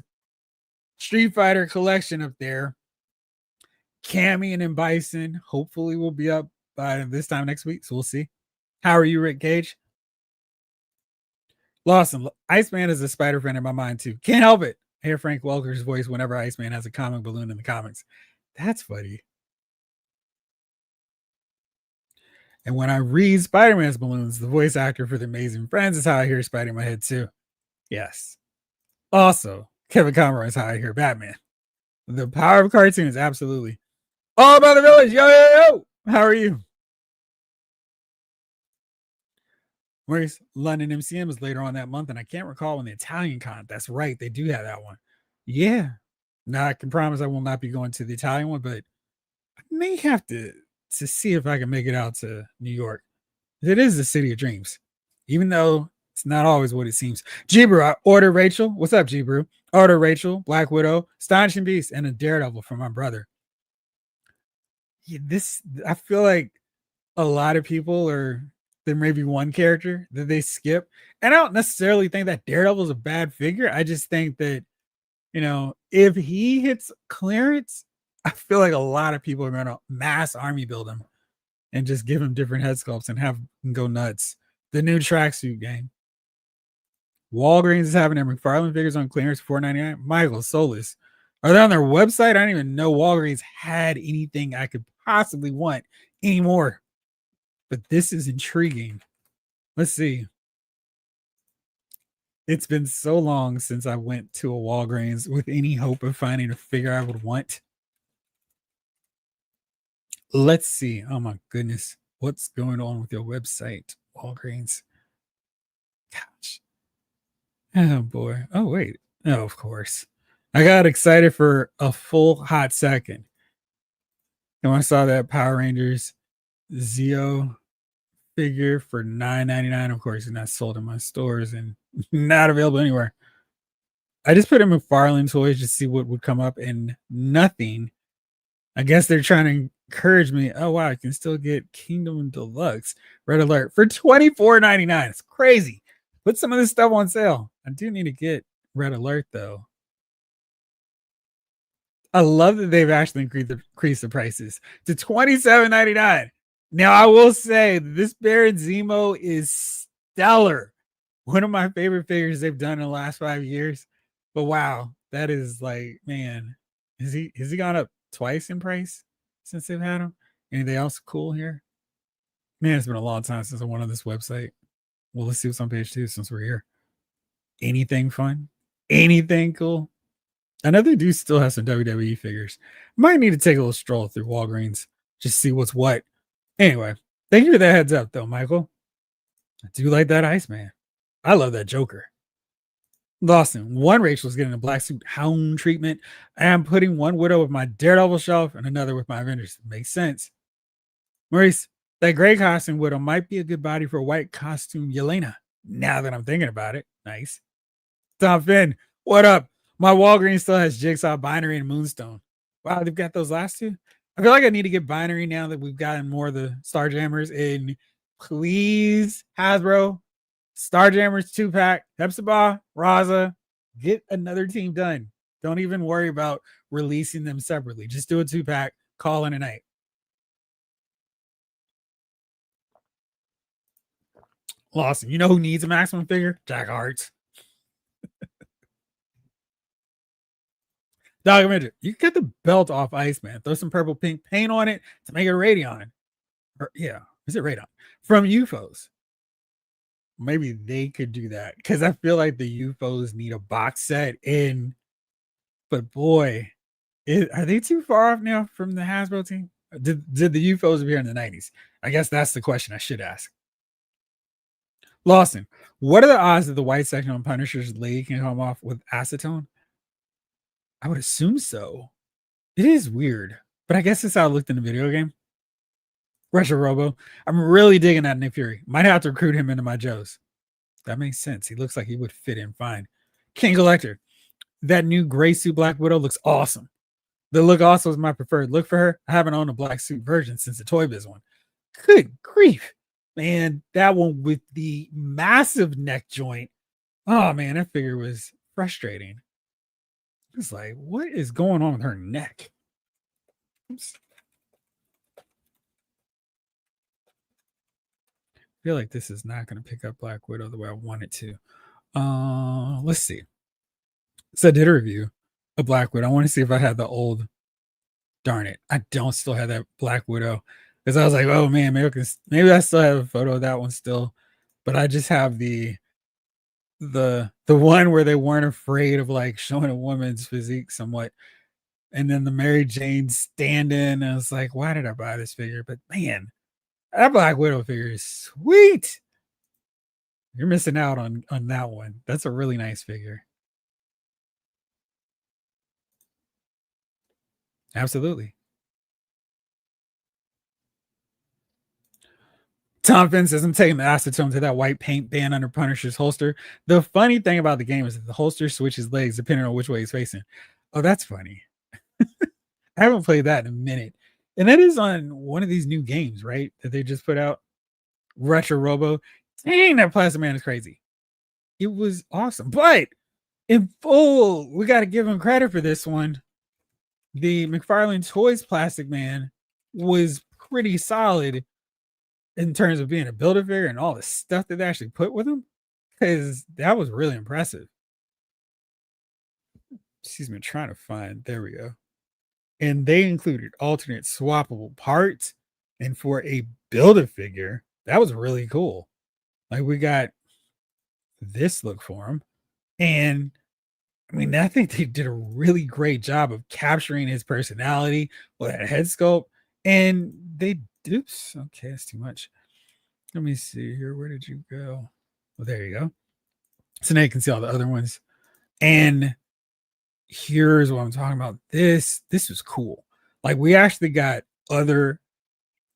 Speaker 1: Street Fighter collection up there. Cammy and Bison hopefully will be up by this time next week, so we'll see. How are you, Rick Cage? Lawson, Iceman is a spider friend in my mind too. Can't help it. I hear Frank Welker's voice whenever Iceman has a comic balloon in the comics. That's funny. And when I read Spider-Man's balloons, the voice actor for The Amazing Friends is how I hear Spidey in my head too. Yes. Also, Kevin Conroy is how I hear Batman. The power of cartoons, absolutely. All about the village. Yo, yo, yo. How are you? Where's London MCM is later on that month, and I can't recall when the Italian con. That's right, they do have that one. Yeah. Now I can promise I will not be going to the Italian one, but I may have to see if I can make it out to New York. It is the city of dreams, even though it's not always what it seems. G-Brew, I ordered Rachel. What's up, G-Brew? Order Rachel, Black Widow, Astonishing Beast, and a Daredevil for my brother. this I feel like a lot of people are there may be one character that they skip. And I don't necessarily think that Daredevil's a bad figure. I just think that, if he hits clearance, I feel like a lot of people are gonna mass army build him and just give him different head sculpts and have him go nuts. The new tracksuit game. Walgreens is having their McFarlane figures on clearance for $4.99. Michael Solis. Are they on their website? I didn't even know Walgreens had anything I could possibly want anymore. But this is intriguing. Let's see. It's been so long since I went to a Walgreens with any hope of finding a figure I would want. Let's see. Oh my goodness. What's going on with your website, Walgreens? Gosh. Oh boy. Oh, wait. Oh, of course. I got excited for a full hot second. And when I saw that Power Rangers Zeo figure for $9.99, of course, it's not sold in my stores and not available anywhere. I just put in McFarlane toys to see what would come up, and nothing. I guess they're trying to encourage me. Oh wow, I can still get Kingdom Deluxe Red Alert for $24.99. It's crazy. Put some of this stuff on sale. I do need to get Red Alert though. I love that they've actually increased the prices to $27.99. Now I will say this Baron Zemo is stellar. One of my favorite figures they've done in the last 5 years. But wow, that is like, man, has he gone up twice in price since they've had him? Anything else cool here? Man, it's been a long time since I went on this website. Well, let's see what's on page 2 since we're here. Anything fun? Anything cool? I know they do still have some WWE figures. Might need to take a little stroll through Walgreens, just see what's what. Anyway, thank you for that heads up, though, Michael. I do like that Iceman. I love that Joker. Lawson, one Rachel's getting a black suit hound treatment. I am putting one Widow with my Daredevil shelf and another with my Avengers. Makes sense. Maurice, that gray costume Widow might be a good body for a white costume Yelena. Now that I'm thinking about it. Nice. Tom Finn, what up? My Walgreens still has Jigsaw, Binary, and Moonstone. Wow, they've got those last two. I feel like I need to get Binary now that we've gotten more of the Starjammers in. Please, Hasbro, Starjammers 2-pack, Hepzibah, Raza, get another team done. Don't even worry about releasing them separately. Just do a 2-pack, call in a night. Lawson, you know who needs a maximum figure? Jack Hearts. Documentary. You can get the belt off Iceman. Throw some purple pink paint on it to make it Radeon. Or yeah, is it Radeon? From UFOs. Maybe they could do that because I feel like the UFOs need a box set in. But boy, are they too far off now from the Hasbro team? Did the UFOs appear in the 90s? I guess that's the question I should ask. Lawson, what are the odds that the white section on Punisher's leg can come off with acetone? I would assume so. It is weird, but I guess it's how it looked in the video game. Russia Robo, I'm really digging that Nick Fury. Might have to recruit him into my Joes. That makes sense. He looks like he would fit in fine. King Collector, that new gray suit Black Widow looks awesome. The look also is my preferred look for her. I haven't owned a black suit version since the Toy Biz one. Good grief. Man, that one with the massive neck joint. Oh man, that figure was frustrating. It's like, what is going on with her neck? Oops. I feel like this is not going to pick up Black Widow the way I want it to. Let's see. So I did a review of Black Widow. I want to see if I had the old. Darn it, I don't still have that Black Widow because I was like, oh man, maybe I still have a photo of that one still, but I just have the one where they weren't afraid of like showing a woman's physique somewhat. And then the Mary Jane stand in. I was like, why did I buy this figure? But man, that Black Widow figure is sweet. You're missing out on that one. That's a really nice figure. Absolutely. Tom Finn says, I'm taking the acetone to that white paint band under Punisher's holster. The funny thing about the game is that the holster switches legs depending on which way he's facing. Oh, that's funny. I haven't played that in a minute. And that is on one of these new games, right? That they just put out, Retro Robo. Dang, that Plastic Man is crazy. It was awesome. But in full, we got to give him credit for this one. The McFarlane Toys Plastic Man was pretty solid in terms of being a Build-A-Figure and all the stuff that they actually put with him, because that was really impressive. Excuse me, trying to find, there we go. And they included alternate swappable parts. And for a Build-A-Figure, that was really cool. Like, we got this look for him. And I mean, I think they did a really great job of capturing his personality with that head sculpt. And they, oops, okay, that's too much. Let me see here. Where did you go? Well, there you go. So now you can see all the other ones. And here's what I'm talking about. This was cool. Like, we actually got other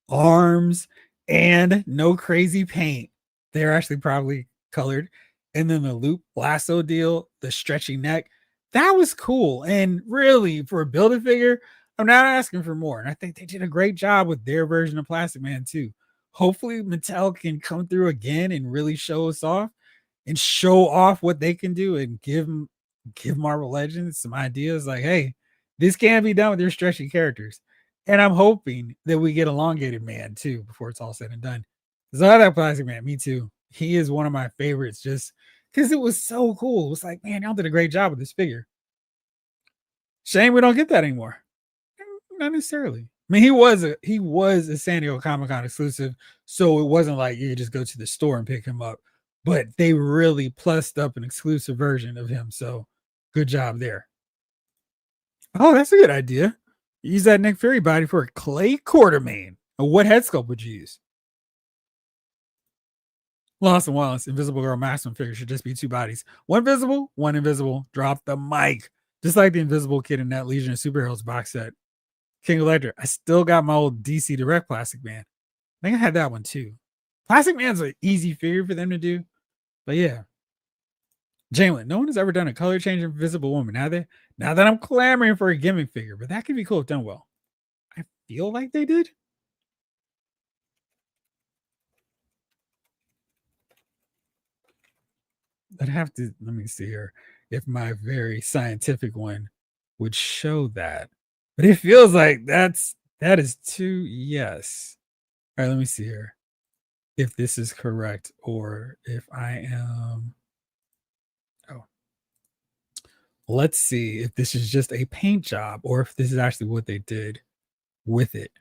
Speaker 1: arms and no crazy paint. They're actually probably colored. And then the loop lasso deal, the stretchy neck, that was cool. And really, for a Build-A-Figure, I'm not asking for more. And I think they did a great job with their version of Plastic Man too. Hopefully Mattel can come through again and really show us off and show off what they can do, and give Marvel Legends some ideas like, hey, this can be done with your stretchy characters. And I'm hoping that we get Elongated Man too before it's all said and done. So I like Plastic Man, me too. He is one of my favorites just because it was so cool. It was like, man, y'all did a great job with this figure. Shame we don't get that anymore. Not necessarily. I mean, he was a San Diego Comic-Con exclusive, so it wasn't like you could just go to the store and pick him up. But they really plussed up an exclusive version of him, so good job there. Oh, that's a good idea. Use that Nick Fury body for a clay Quartermain. What head sculpt would you use? Lost and Wallace, Invisible Girl Maximum figure should just be two bodies. One visible, one invisible. Drop the mic. Just like the Invisible Kid in that Legion of Superheroes box set. King Electra. I still got my old DC Direct Plastic Man. I think I had that one too. Plastic Man's an easy figure for them to do. But yeah. Jalen, no one has ever done a color change in Invisible Woman, have they? Now that I'm clamoring for a gimmick figure, but that could be cool if done well. I feel like they did. I'd have to, let me see here, if my very scientific one would show that. But it feels like that is too, yes. All right, let me see here if this is correct, or if I am. Oh, let's see if this is just a paint job or if this is actually what they did with it.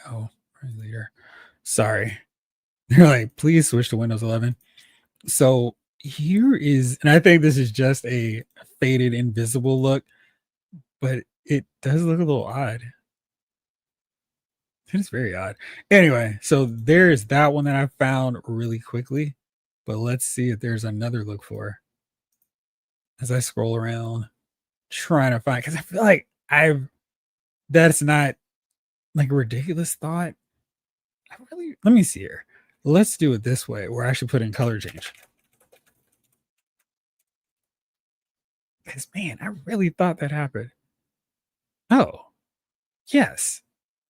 Speaker 1: Oh, later. Sorry. They're like, please switch to Windows 11. So here is, and I think this is just a faded invisible look, but it does look a little odd. It's very odd. Anyway, so there's that one that I found really quickly, but let's see if there's another look for as I scroll around trying to find, because I feel like that's not like a ridiculous thought. Let me see here. Let's do it this way. We're actually putting color change. Because, man, I really thought that happened. Oh, yes.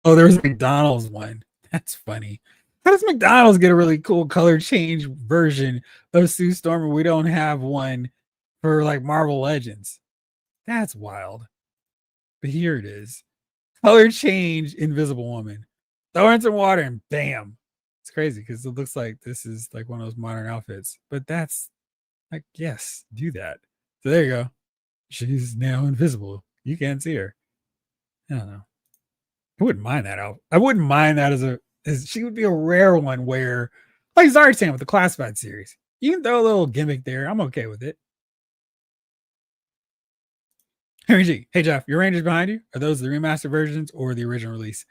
Speaker 1: Oh, there was a McDonald's one. That's funny. How does McDonald's get a really cool color change version of Sue Storm and we don't have one for like Marvel Legends? That's wild. But here it is. Color change Invisible Woman. Throw in some water and bam. It's crazy because it looks like this is like one of those modern outfits. But that's like, yes, do that. So there you go. She's now invisible. You can't see her. I don't know. I wouldn't mind that out. I wouldn't mind that as she would be a rare one where, like Zartan with the Classified series, you can throw a little gimmick there. I'm okay with it. Henry G. Hey Jeff, your Rangers behind you? Are those the remastered versions or the original release?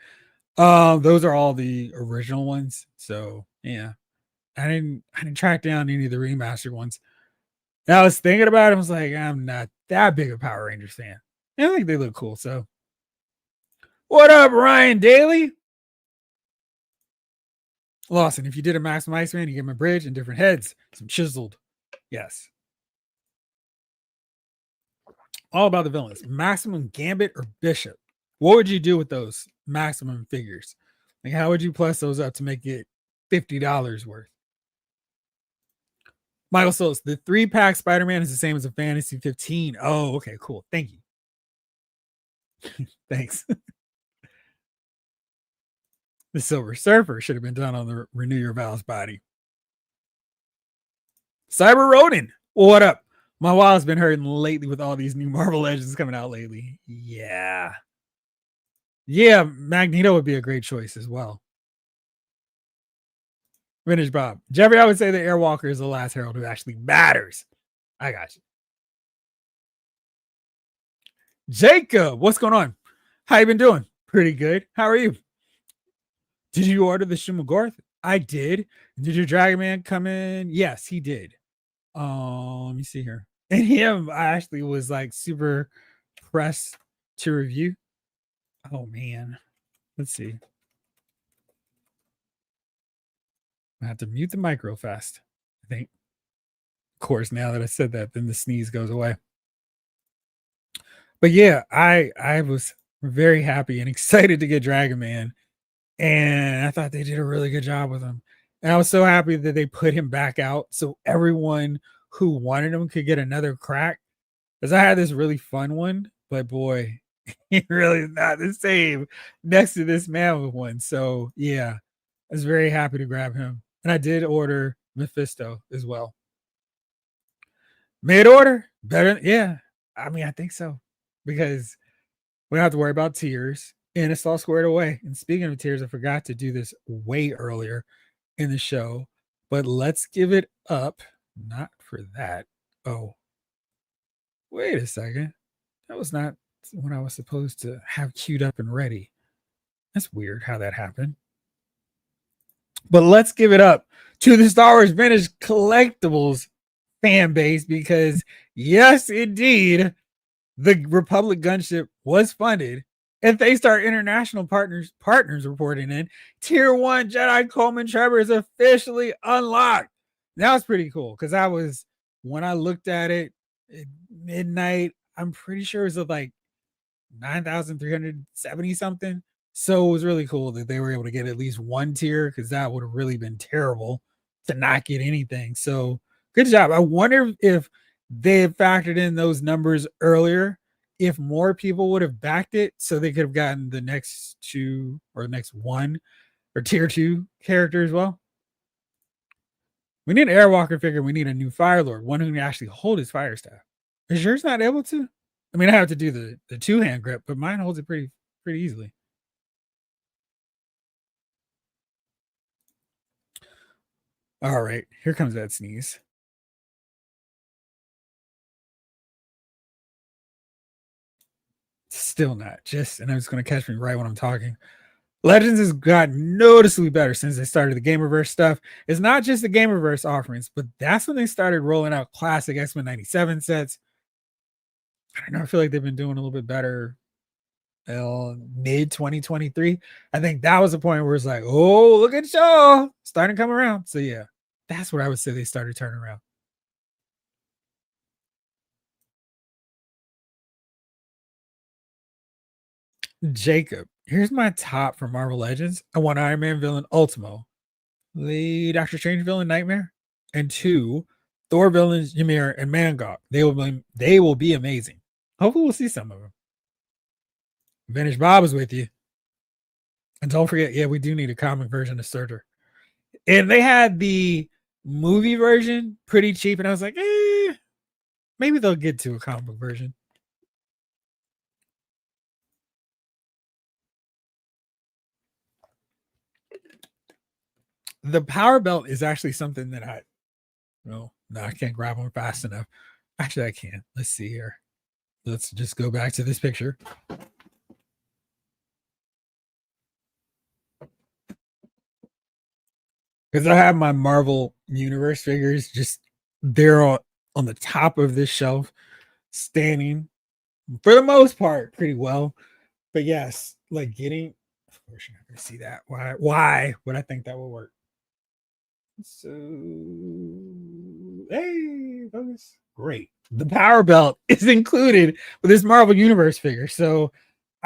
Speaker 1: Those are all the original ones. So yeah, I didn't track down any of the remastered ones. And I was thinking about it. I was like, I'm not that big a Power Rangers fan. I think they look cool. So, what up, Ryan Daly? Lawson, if you did a Maximum Iceman, you give him a bridge and different heads, some chiseled. Yes. All about the villains. Maximum Gambit or Bishop. What would you do with those maximum figures? Like, how would you plus those up to make it $50 worth? Michael Souls, the 3-pack Spider-Man is the same as a Fantasy 15. Oh, okay, cool. Thank you. Thanks. The Silver Surfer should have been done on the Renew Your Vows body. Cyber Rodin, what up? My wild's been hurting lately with all these new Marvel Legends coming out lately. Yeah. Yeah, Magneto would be a great choice as well. Vintage Bob. Jeffrey, I would say the Airwalker is the last Herald who actually matters. I got you. Jacob, what's going on? How you been doing? Pretty good. How are you? Did you order the Shumagorth? I did. Did your Dragon Man come in? Yes, he did. Let me see here. And him, I actually was like super pressed to review. Oh man. Let's see. I have to mute the mic real fast, I think. Of course, now that I said that, then the sneeze goes away. But yeah, I was very happy and excited to get Dragon Man. And I thought they did a really good job with him. And I was so happy that they put him back out so everyone who wanted him could get another crack. Because I had this really fun one, but boy, he really is not the same next to this man with one. So yeah, I was very happy to grab him. And I did order Mephisto as well. Made order? Better? Yeah. I mean, I think so. Because we don't have to worry about tiers. And it's all squared away. And speaking of tiers, I forgot to do this way earlier in the show. But let's give it up. Not for that. Oh, wait a second. That was not when I was supposed to have queued up and ready. That's weird how that happened. But let's give it up to the Star Wars Vintage Collectibles fan base because, yes, indeed, the Republic gunship was funded. And Thaystar International partners reporting in. Tier 1 Jedi Coleman Trevor is officially unlocked. That was pretty cool because when I looked at it at midnight, I'm pretty sure it was like 9,370 something. So it was really cool that they were able to get at least one tier because that would have really been terrible to not get anything. So good job. I wonder if they had factored in those numbers earlier, if more people would have backed it so they could have gotten the next two or next one or tier 2 character as well. We need an Airwalker figure. We need a new Fire Lord, one who can actually hold his fire staff. Is yours not able to? I mean, I have to do the 2-hand grip, but mine holds it pretty easily. All right, here comes that sneeze. Still not. And it's going to catch me right when I'm talking. Legends has gotten noticeably better since they started the Gamerverse stuff. It's not just the Gamerverse offerings, but that's when they started rolling out classic X-Men 97 sets. I don't know. I feel like they've been doing a little bit better mid 2023. I think that was the point where it's like, oh, look at y'all starting to come around. So yeah, that's what I would say they started turning around. Jacob, here's my top for Marvel Legends. I want Iron Man villain Ultimo, the Doctor Strange villain Nightmare, and 2 Thor villains Ymir and Mangok. They will be amazing. Hopefully we'll see some of them. Vintage Bob is with you. And don't forget, yeah, we do need a comic version of Surtur. And they had the movie version pretty cheap, and I was like, maybe they'll get to a comic book version. The power belt is actually something that no, I can't grab them fast enough. Actually, I can. Let's see here. Let's just go back to this picture. Because I have my Marvel Universe figures just there on the top of this shelf, standing for the most part pretty well. But yes, like getting, of course, you're not going to see that. Why would I think that will work? So, hey, focus. Great. The power belt is included with this Marvel Universe figure. So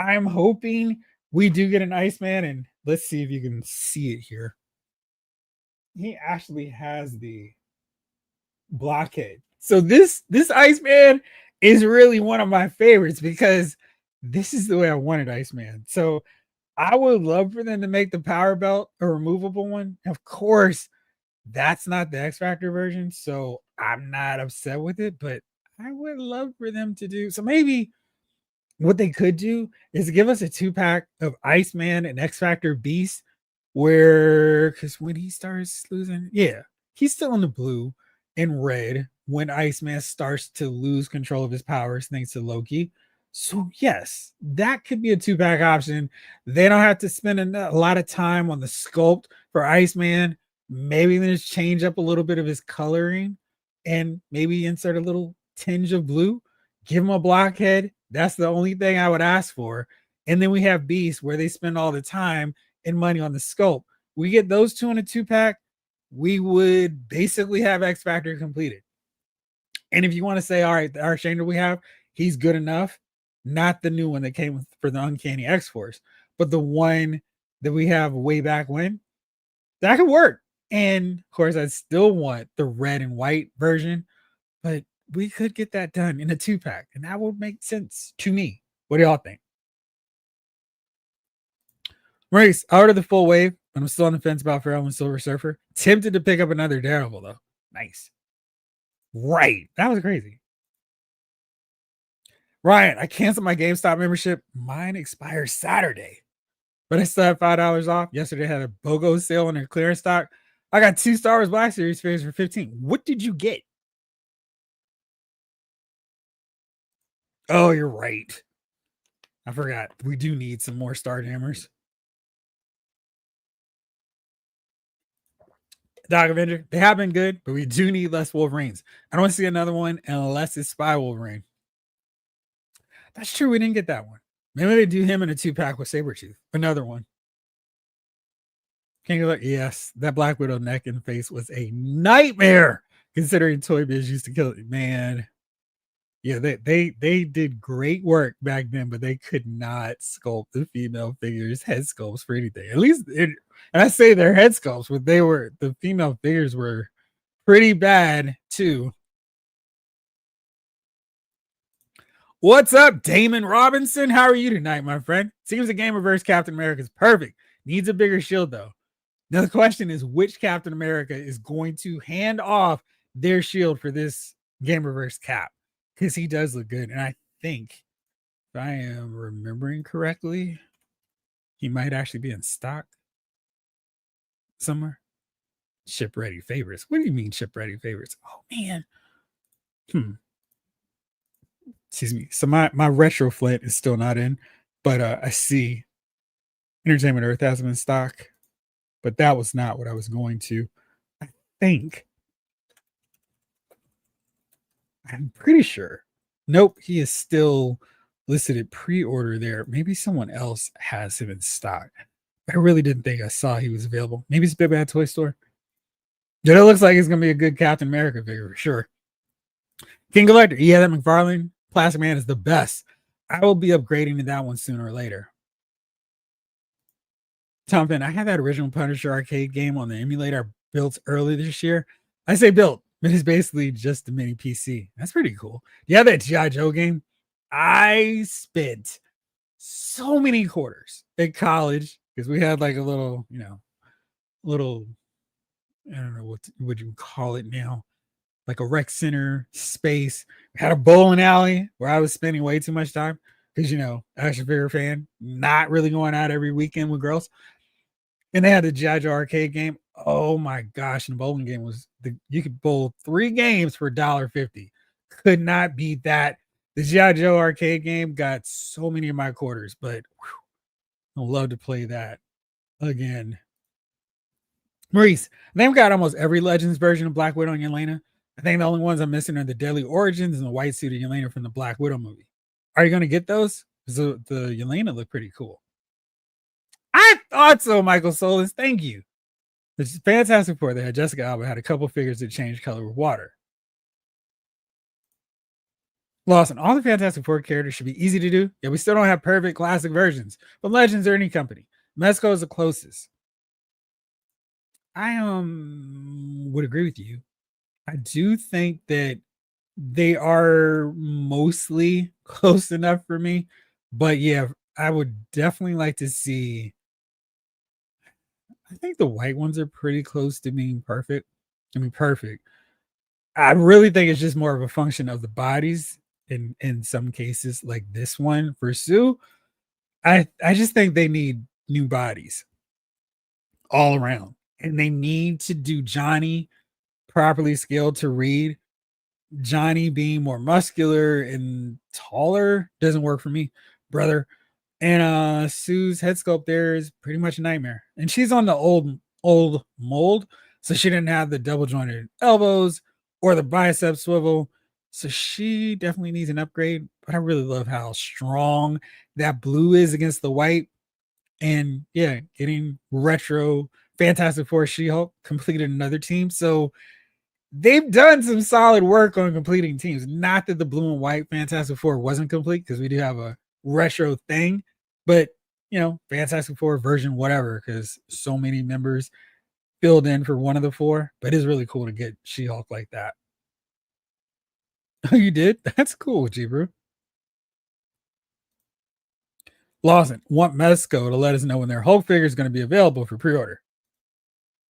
Speaker 1: I'm hoping we do get an Iceman, and let's see if you can see it here. He actually has the blockhead. So this Iceman is really one of my favorites because this is the way I wanted Iceman. So I would love for them to make the power belt a removable one. Of course, that's not the X Factor version, so I'm not upset with it, but I would love for them to do so. Maybe what they could do is give us a 2-pack of Iceman and X Factor Beast, where because when he starts losing, yeah, he's still in the blue and red when Iceman starts to lose control of his powers thanks to Loki. So yes, that could be a 2-pack option. They don't have to spend a lot of time on the sculpt for Iceman. Maybe then just change up a little bit of his coloring and maybe insert a little tinge of blue. Give him a blockhead. That's the only thing I would ask for. And then we have Beast, where they spend all the time and money on the scope. We get those two in a 2-pack, we would basically have X Factor completed. And if you want to say, all right, the Archangel we have, he's good enough, not the new one that came for the Uncanny X Force, but the one that we have way back when, that could work. And of course, I still want the red and white version, but we could get that done in a 2-pack, and that would make sense to me. What do y'all think? Maurice, I ordered the full wave, but I'm still on the fence about Pharaoh and Silver Surfer. Tempted to pick up another Daredevil, though. Nice. Right. That was crazy. Ryan, I canceled my GameStop membership. Mine expires Saturday, but I still have $5 off. Yesterday had a BOGO sale on their clearance stock. I got 2 Star Wars Black Series figures for 15. What did you get? Oh, you're right. I forgot. We do need some more Starjammers. Dog Avenger, they have been good, but we do need less Wolverines. I don't want to see another one unless it's Spy Wolverine. That's true. We didn't get that one. Maybe they do him in a 2-pack with Sabretooth. Another one. Can you look? Yes, that Black Widow neck and face was a nightmare considering Toy Biz used to kill it. Man, yeah, they did great work back then, but they could not sculpt the female figures head sculpts for anything. At least, and I say their head sculpts, but the female figures were pretty bad too. What's up, Damon Robinson? How are you tonight, my friend? Seems the Gamerverse Captain America is perfect. Needs a bigger shield though. Now the question is, which Captain America is going to hand off their shield for this Gamerverse Cap? Because he does look good, and I think, if I am remembering correctly, he might actually be in stock somewhere. Ship ready favorites. What do you mean ship ready favorites? Oh man. Excuse me. So my retro flint is still not in, but I see Entertainment Earth has them in stock, but that was not what I was going to. I think I'm pretty sure. Nope, he is still listed at pre-order there. Maybe someone else has him in stock. I really didn't think I saw he was available. Maybe it's Big Bad Toy Store. Yeah, it looks like it's gonna be a good Captain America figure for sure. King Collector, yeah, that McFarlane Plastic Man is the best. I will be upgrading to that one sooner or later. Tom Finn, I had that original Punisher arcade game on the emulator I built early this year. I say built, but it's basically just a mini PC. That's pretty cool. Yeah, that G.I. Joe game. I spent so many quarters at college because we had like a little, little, I don't know what you call it now, like a rec center space. We had a bowling alley where I was spending way too much time because, action figure fan, not really going out every weekend with girls. And they had the G.I. Joe arcade game. Oh my gosh. And the bowling game you could bowl 3 games for $1.50. Could not beat that. The G.I. Joe arcade game got so many of my quarters, but I'd love to play that again. Maurice, they've got almost every Legends version of Black Widow and Yelena. I think the only ones I'm missing are the Deadly Origins and the white suit of Yelena from the Black Widow movie. Are you going to get those? Because the Yelena look pretty cool. I thought so, Michael Solis. Thank you. It's fantastic for they had Jessica Alba had a couple figures that changed color with water. Lawson, all the Fantastic Four characters should be easy to do. Yeah, we still don't have perfect classic versions, but Legends or any company. Mezco is the closest. I would agree with you. I do think that they are mostly close enough for me, but yeah, I would definitely like to see. I think the white ones are pretty close to being perfect. I mean, perfect. I really think it's just more of a function of the bodies in some cases, like this one for Sue. I just think they need new bodies all around, and they need to do Johnny properly scaled to Reed. Johnny being more muscular and taller doesn't work for me, brother. And Sue's head sculpt there is pretty much a nightmare. And she's on the old mold, so she didn't have the double jointed elbows or the bicep swivel. So she definitely needs an upgrade. But I really love how strong that blue is against the white. And yeah, getting retro Fantastic Four She-Hulk completed another team. So they've done some solid work on completing teams. Not that the blue and white Fantastic Four wasn't complete, because we do have a retro thing, but Fantastic Four version, whatever, because so many members filled in for one of the four. But it's really cool to get She-Hulk like that. Oh, you did? That's cool, G-Brew. Lawson, want Mesco to let us know when their Hulk figure is going to be available for pre-order.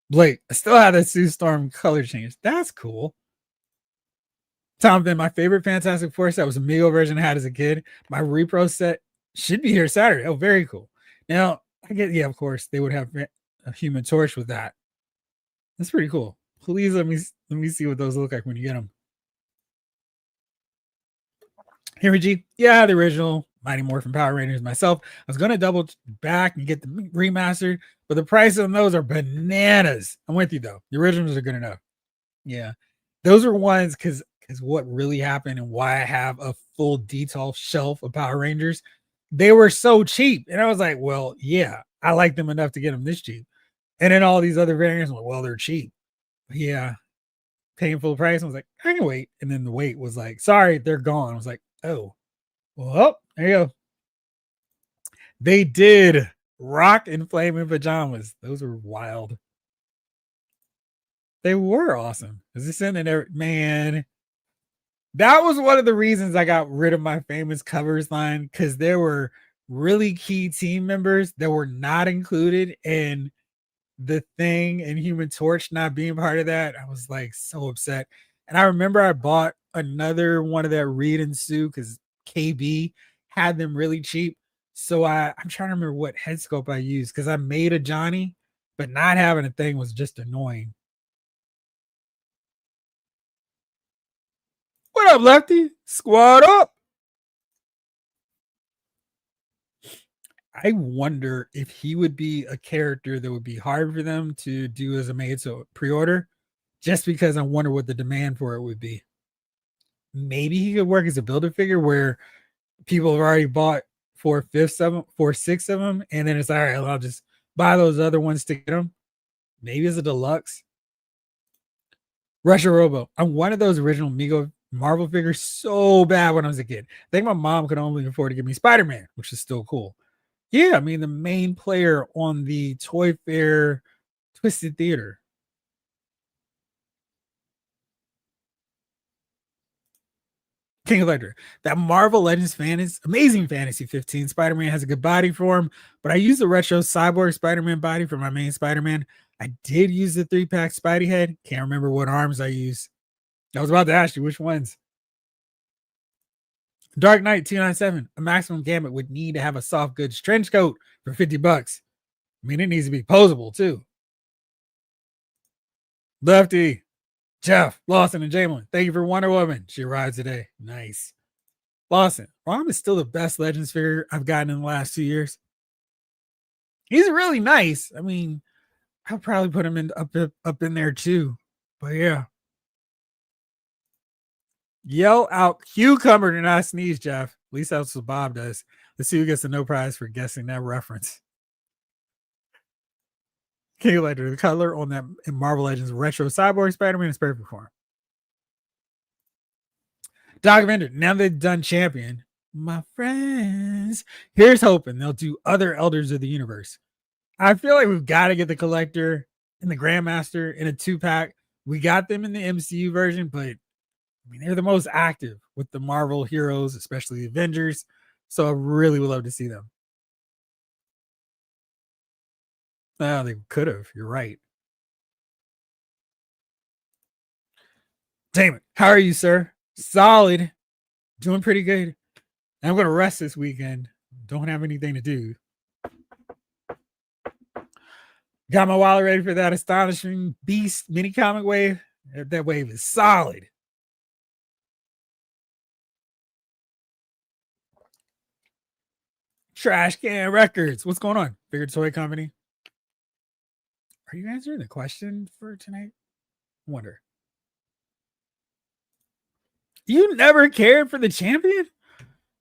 Speaker 1: Blake, I still have that Sue Storm color change. That's cool. Tom, then my favorite Fantastic Four set was a Mego version I had as a kid. My repro set should be here Saturday. Oh, very cool. Now, I get, yeah, of course, they would have a Human Torch with that. That's pretty cool. Please let me see what those look like when you get them. Henry G, yeah, the original Mighty Morphin Power Rangers myself. I was going to double back and get the remastered, but the price on those are bananas. I'm with you, though. The originals are good enough. Yeah. Those are ones because what really happened and why I have a full detail shelf of Power Rangers. They were so cheap. And I was like, well, yeah, I like them enough to get them this cheap. And then all these other variants, well, they're cheap. Yeah. Paying full price. I was like, I can wait. And then the wait was like, sorry, they're gone. I was like, oh, well, there you go. They did rock and flaming pajamas. Those were wild. They were awesome. Is this in there? Man, that was one of the reasons I got rid of my famous covers line, because there were really key team members that were not included, and the Thing and Human Torch not being part of that, I was like so upset. And I remember I bought another one of that Reed and Sue because KB had them really cheap. So I'm trying to remember what head scope I used, because I made a Johnny, but not having a Thing was just annoying. What up, Lefty? Squad up. I wonder if he would be a character that would be hard for them to do as a made to pre-order, just because I wonder what the demand for it would be. Maybe he could work as a builder figure where people have already bought 4/5 of them, 4/6 of them, and then it's all right, I'll just buy those other ones to get them. Maybe as a deluxe. Russia Robo. I'm one of those original Mego Marvel figures so bad when I was a kid. I think my mom could only afford to give me Spider-Man, which is still cool. Yeah, I mean the main player on the Toy Fair Twisted Theater. King Electra. That Marvel Legends fan is amazing fantasy 15. Spider-Man has a good body for him, but I use the retro cyborg Spider-Man body for my main Spider-Man. I did use the 3-pack Spidey head. Can't remember what arms I used. I was about to ask you which ones. Dark Knight 297. A maximum gamut would need to have a soft goods trench coat for $50. I mean, it needs to be posable too. Lefty, Jeff, Lawson, and Jamelin, thank you for Wonder Woman. She arrived today. Nice. Lawson, Rom is still the best Legends figure I've gotten in the last 2 years. He's really nice. I mean, I'll probably put him in up in there too. But yeah. Yell out cucumber to not sneeze, Jeff. At least that's what Bob does. Let's see who gets the no prize for guessing that reference. King Electra, the color on that in Marvel Legends retro cyborg Spider-Man is perfect for him. Doc Vendor, now they've done Champion. My friends. Here's hoping they'll do other Elders of the Universe. I feel like we've got to get the Collector and the Grandmaster in a 2-pack. We got them in the MCU version, but I mean, they're the most active with the Marvel heroes, especially the Avengers. So I really would love to see them. Oh, they could have. You're right. Damon, how are you, sir? Solid. Doing pretty good. I'm going to rest this weekend. Don't have anything to do. Got my wallet ready for that Astonishing Beast mini comic wave. That wave is solid. Trash Can Records. What's going on? Bigger Toy Company. Are you answering the question for tonight? I wonder. You never cared for the champion?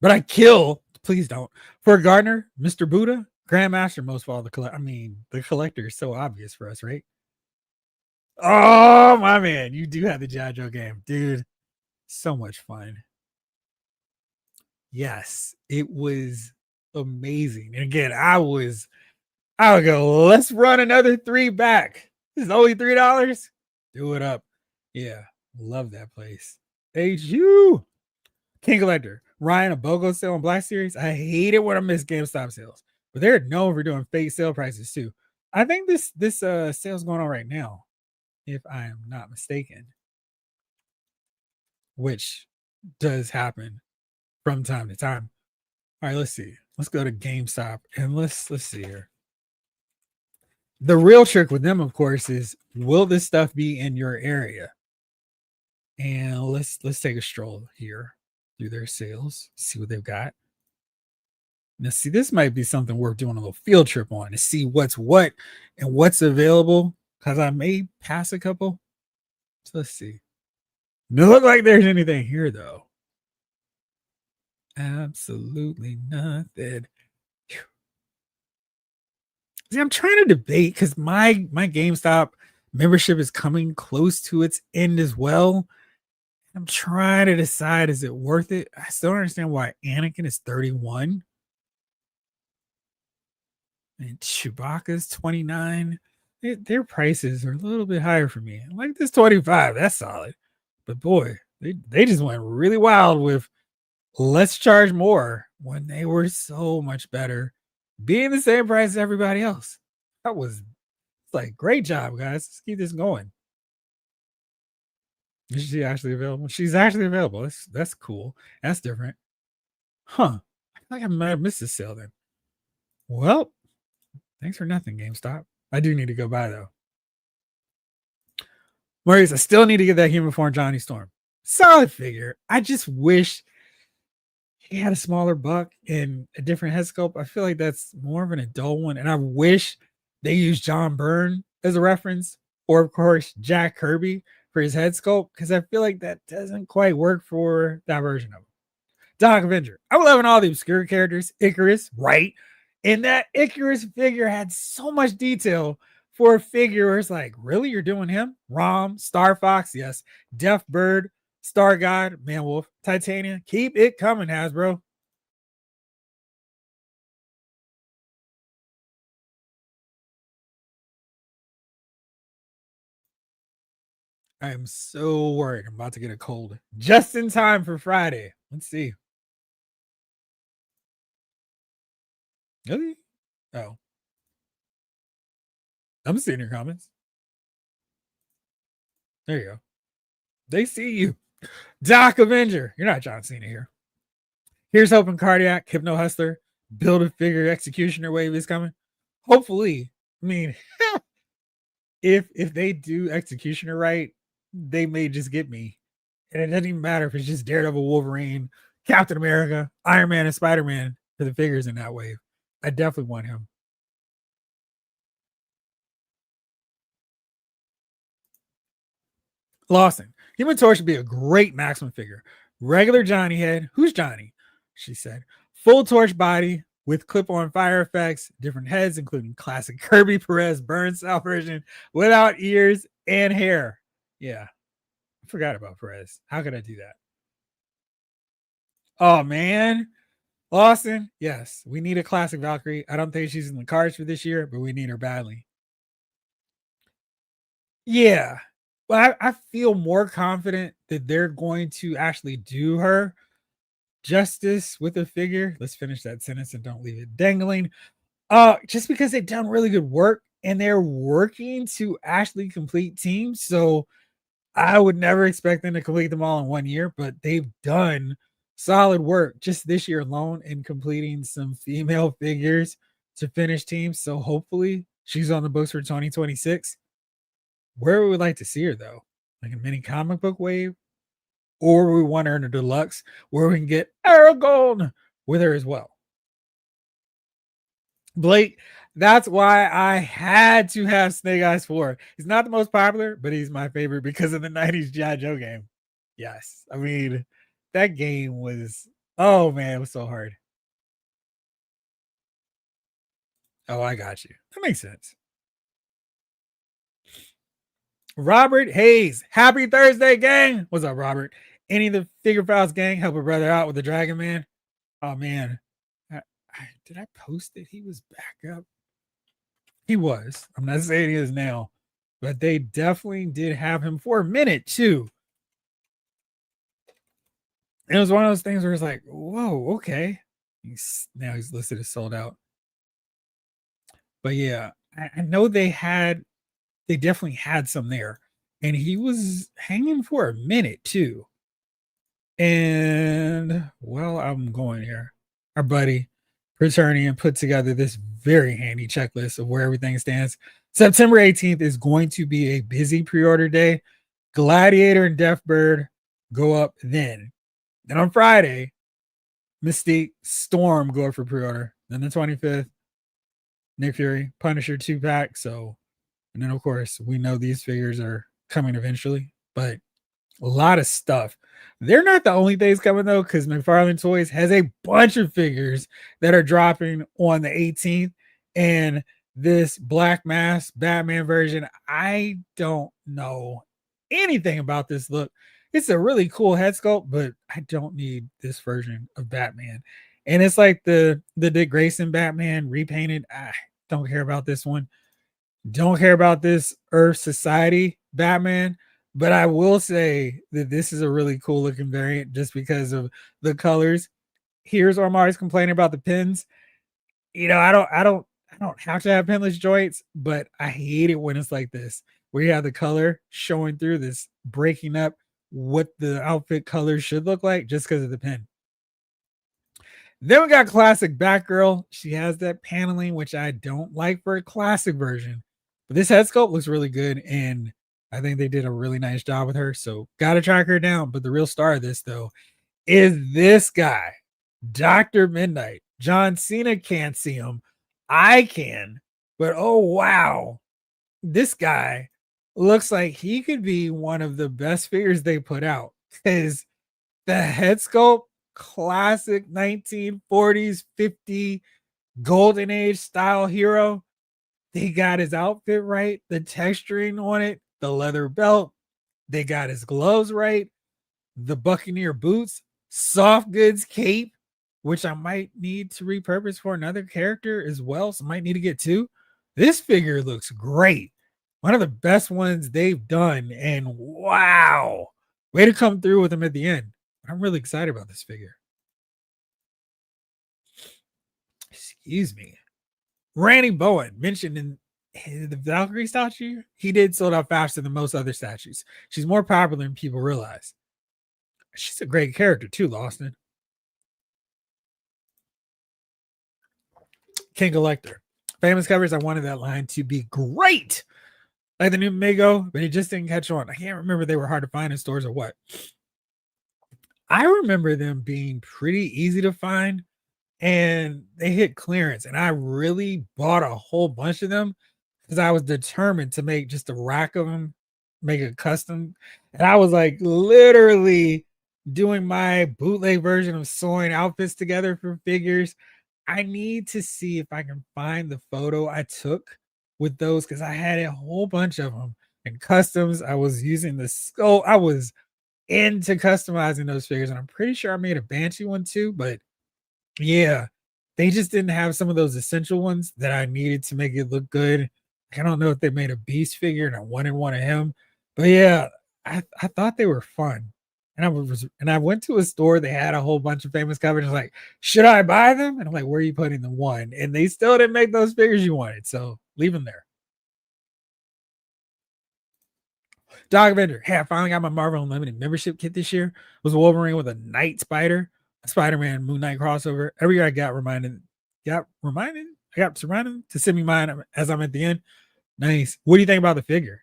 Speaker 1: But I kill, please don't. For Gardner, Mr. Buddha, Grandmaster, most of all the collector. I mean, the collector is so obvious for us, right? Oh, my man. You do have the G.I. Joe game, dude. So much fun. Yes, it was amazing. And again, I would go, let's run another 3 back. This is only $3. Do it up. Yeah, love that place. HU. King Collector. Ryan, a BOGO sale on Black Series. I hate it when I miss GameStop sales, but they're known for doing fake sale prices too. I think this sale's going on right now, if I am not mistaken, which does happen from time to time. All right, let's see. Let's go to GameStop and let's see here. The real trick with them, of course, is will this stuff be in your area? And let's take a stroll here through their sales, see what they've got. Now, see, this might be something worth doing a little field trip on to see what's what and what's available, because I may pass a couple. So let's see. Doesn't look like there's anything here, though. Absolutely nothing. See, I'm trying to debate because my GameStop membership is coming close to its end as well. I'm trying to decide, is it worth it? I still don't understand why Anakin is 31 and Chewbacca's 29. Their prices are a little bit higher for me. I like this 25. That's solid. But boy, they just went really wild with let's charge more when they were so much better, being the same price as everybody else. That was like, great job, guys. Let's keep this going. Is she actually available? She's actually available. That's cool. That's different. Huh. I feel like I might have missed this sale then. Well, thanks for nothing, GameStop. I do need to go by though. Maurice, I still need to get that human form Johnny Storm. Solid figure. I just wish he had a smaller buck and a different head sculpt. I feel like that's more of an adult one. And I wish they used John Byrne as a reference, or of course Jack Kirby for his head sculpt, because I feel like that doesn't quite work for that version of him. Doc Avenger. I'm loving all the obscure characters. Icarus, right? And that Icarus figure had so much detail for a figure where it's like, really? You're doing him? Rom, Star Fox, yes. Deaf Bird, Star God, Manwolf, Titania. Keep it coming, Hasbro. I am so worried. I'm about to get a cold just in time for Friday. Let's see. Really? Oh. I'm seeing your comments. There you go. They see you. Doc Avenger. You're not John Cena here. Here's hoping Cardiac, Hypno Hustler, Build a Figure Executioner wave is coming. Hopefully. I mean, if they do Executioner right, they may just get me. And it doesn't even matter if it's just Daredevil, Wolverine, Captain America, Iron Man, and Spider-Man for the figures in that wave. I definitely want him. Lawson. Human Torch would be a great Maximum figure. Regular Johnny head. Who's Johnny? She said. Full Torch body with clip-on fire effects, different heads, including classic Kirby Perez burn style version without ears and hair. Yeah. I forgot about Perez. How could I do that? Oh man, Lawson. Yes, we need a classic Valkyrie. I don't think she's in the cards for this year, but we need her badly. Yeah, but I feel more confident that they're going to actually do her justice with a figure. Let's finish that sentence and don't leave it dangling. Just because they've done really good work and they're working to actually complete teams. So I would never expect them to complete them all in 1 year, but they've done solid work just this year alone in completing some female figures to finish teams. So hopefully she's on the books for 2026. Where we would like to see her though, like a mini comic book wave, or we want her in a deluxe where we can get Aragon with her as well. Blake, that's why I had to have Snake Eyes 4. He's not the most popular, but he's my favorite because of the 90s G.I. Joe game. Yes. I mean, that game was, oh man, it was so hard. Oh, I got you. That makes sense. Robert Hayes, happy Thursday, gang. What's up, Robert? Any of the Figure Files gang help a brother out with the Dragon Man? Oh man, did I post that he was back up? He was. I'm not saying he is now, but they definitely did have him for a minute too. It was one of those things where it's like, whoa, okay. Now he's listed as sold out. But yeah, I know they definitely had some there, and he was hanging for a minute too. And well, I'm going here. Our buddy Preternian put together this very handy checklist of where everything stands. September 18th is going to be a busy pre-order day. Gladiator and Deathbird go up then. Then on Friday, Mystique, Storm go up for pre-order. Then the 25th, Nick Fury, Punisher 2-pack. So, and then of course, we know these figures are coming eventually, but a lot of stuff. They're not the only things coming though, because McFarlane Toys has a bunch of figures that are dropping on the 18th. And this Black Mask Batman version, I don't know anything about this look. It's a really cool head sculpt, but I don't need this version of Batman. And it's like the Dick Grayson Batman repainted. I don't care about this one. Don't care about this Earth Society Batman, but I will say that this is a really cool looking variant just because of the colors. Here's where I'm always complaining about the pins. You know, I don't have to have pinless joints, but I hate it when it's like this, where you have the color showing through this, breaking up what the outfit colors should look like just because of the pin. Then we got classic Batgirl. She has that paneling, which I don't like for a classic version. But this head sculpt looks really good, and I think they did a really nice job with her. So gotta track her down. But the real star of this, though, is this guy, Dr. Midnight. John Cena can't see him. I can. But oh wow, this guy looks like he could be one of the best figures they put out. Because the head sculpt, classic 1940s, 50 golden age style hero. They got his outfit right, the texturing on it, the leather belt. They got his gloves right, the Buccaneer boots, soft goods cape, which I might need to repurpose for another character as well. So might need to get two. This figure looks great. One of the best ones they've done. And wow, way to come through with him at the end. I'm really excited about this figure. Excuse me. Randy Bowen mentioned in the Valkyrie statue, he did sold out faster than most other statues. She's more popular than people realize. She's a great character too, Lawson. King Collector. Famous covers, I wanted that line to be great. Like the new Mego, but it just didn't catch on. I can't remember they were hard to find in stores or what. I remember them being pretty easy to find, and they hit clearance, and I really bought a whole bunch of them because I was determined to make just a rack of them, make a custom. And I was like literally doing my bootleg version of sewing outfits together for figures. I need to see if I can find the photo I took with those because I had a whole bunch of them and customs. I was using the skull. I was into customizing those figures, and I'm pretty sure I made a Banshee one too. But yeah, they just didn't have some of those essential ones that I needed to make it look good. I don't know if they made a Beast figure, and I wanted one of him. But yeah, I thought they were fun. And I went to a store, they had a whole bunch of famous covers. Like, should I buy them? And I'm like, where are you putting the one? And they still didn't make those figures you wanted. So leave them there. Dog Vendor. Hey, I finally got my Marvel Unlimited membership kit this year. It was Wolverine with a Night Spider, a Spider-Man Moon Knight crossover. Every year I got surrounded to send me mine as I'm at the end. Nice. What do you think about the figure?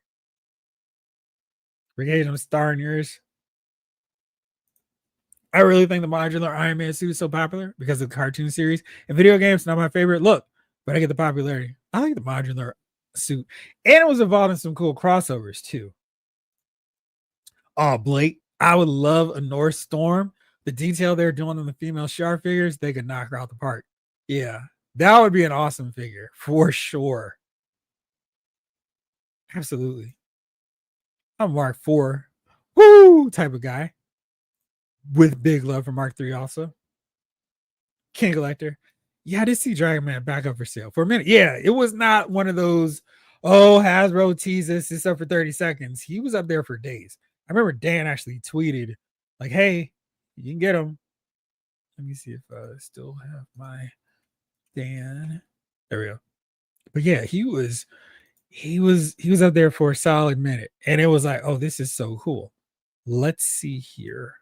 Speaker 1: Brigade, I'm starring yours. I really think the modular Iron Man suit is so popular because of the cartoon series. And video games, not my favorite. Look, but I get the popularity. I like the modular suit. And it was involved in some cool crossovers too. Oh, Blake, I would love a North Storm. The detail they're doing on the female Char figures, they could knock her out the park. Yeah, that would be an awesome figure for sure. Absolutely. I'm Mark 4. Woo! Type of guy with big love for Mark 3 also. King Collector. Yeah, I did see Dragon Man back up for sale for a minute. Yeah, it was not one of those, oh, Hasbro teases this up for 30 seconds. He was up there for days. I remember Dan actually tweeted, like, hey, you can get him. Let me see if I still have my Dan. There we go. But yeah, he was up there for a solid minute. And it was like, oh, this is so cool. Let's see here.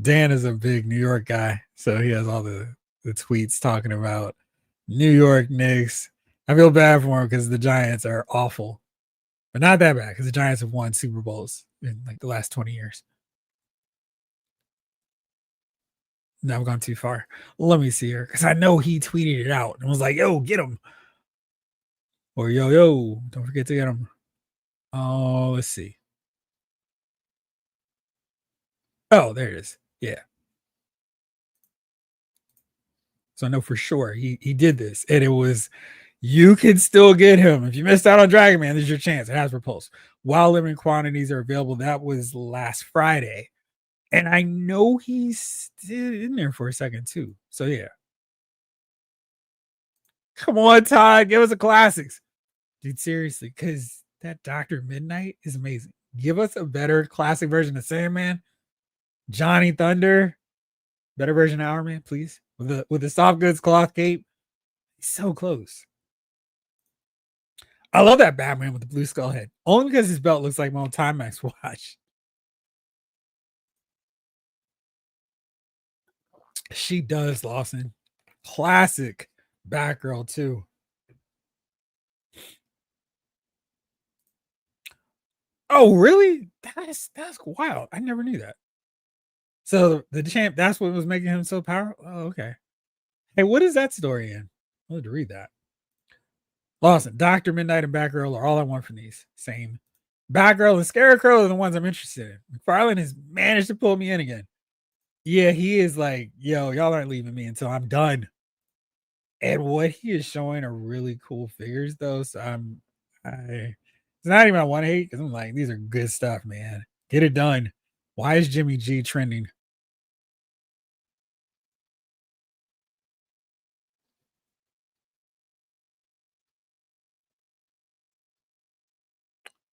Speaker 1: Dan is a big New York guy, so he has all the tweets talking about New York Knicks. I feel bad for him because the Giants are awful, but not that bad because the Giants have won Super Bowls in like the last 20 years. Now I've gone too far. Let me see here because I know he tweeted it out and was like, "Yo, get him," or "Yo, don't forget to get him." Oh, let's see. Oh, there it is. Yeah. So I know for sure he did this, and it was you can still get him if you missed out on Dragon Man. This is your chance. It has repulse while limited quantities are available. That was last Friday, and I know he's still in there for a second too. So yeah, come on, Todd, give us a classics, dude. Seriously, because that Doctor Midnight is amazing. Give us a better classic version of Sandman, Johnny Thunder, better version of Hour Man, please, with the soft goods cloth cape. He's so close. I love that Batman with the blue skull head. Only because his belt looks like my own Timex watch. She does, Lawson. Classic Batgirl, too. Oh, really? That's wild. I never knew that. So the champ, that's what was making him so powerful. Oh, okay. Hey, what is that story in? I wanted to read that. Lawson, Dr. Midnight and Batgirl are all I want from these. Same. Batgirl and Scarecrow are the ones I'm interested in. McFarlane has managed to pull me in again. Yeah, he is like, yo, y'all aren't leaving me until I'm done. And what he is showing are really cool figures, though. So it's not even I want to hate because I'm like, these are good stuff, man. Get it done. Why is Jimmy G trending?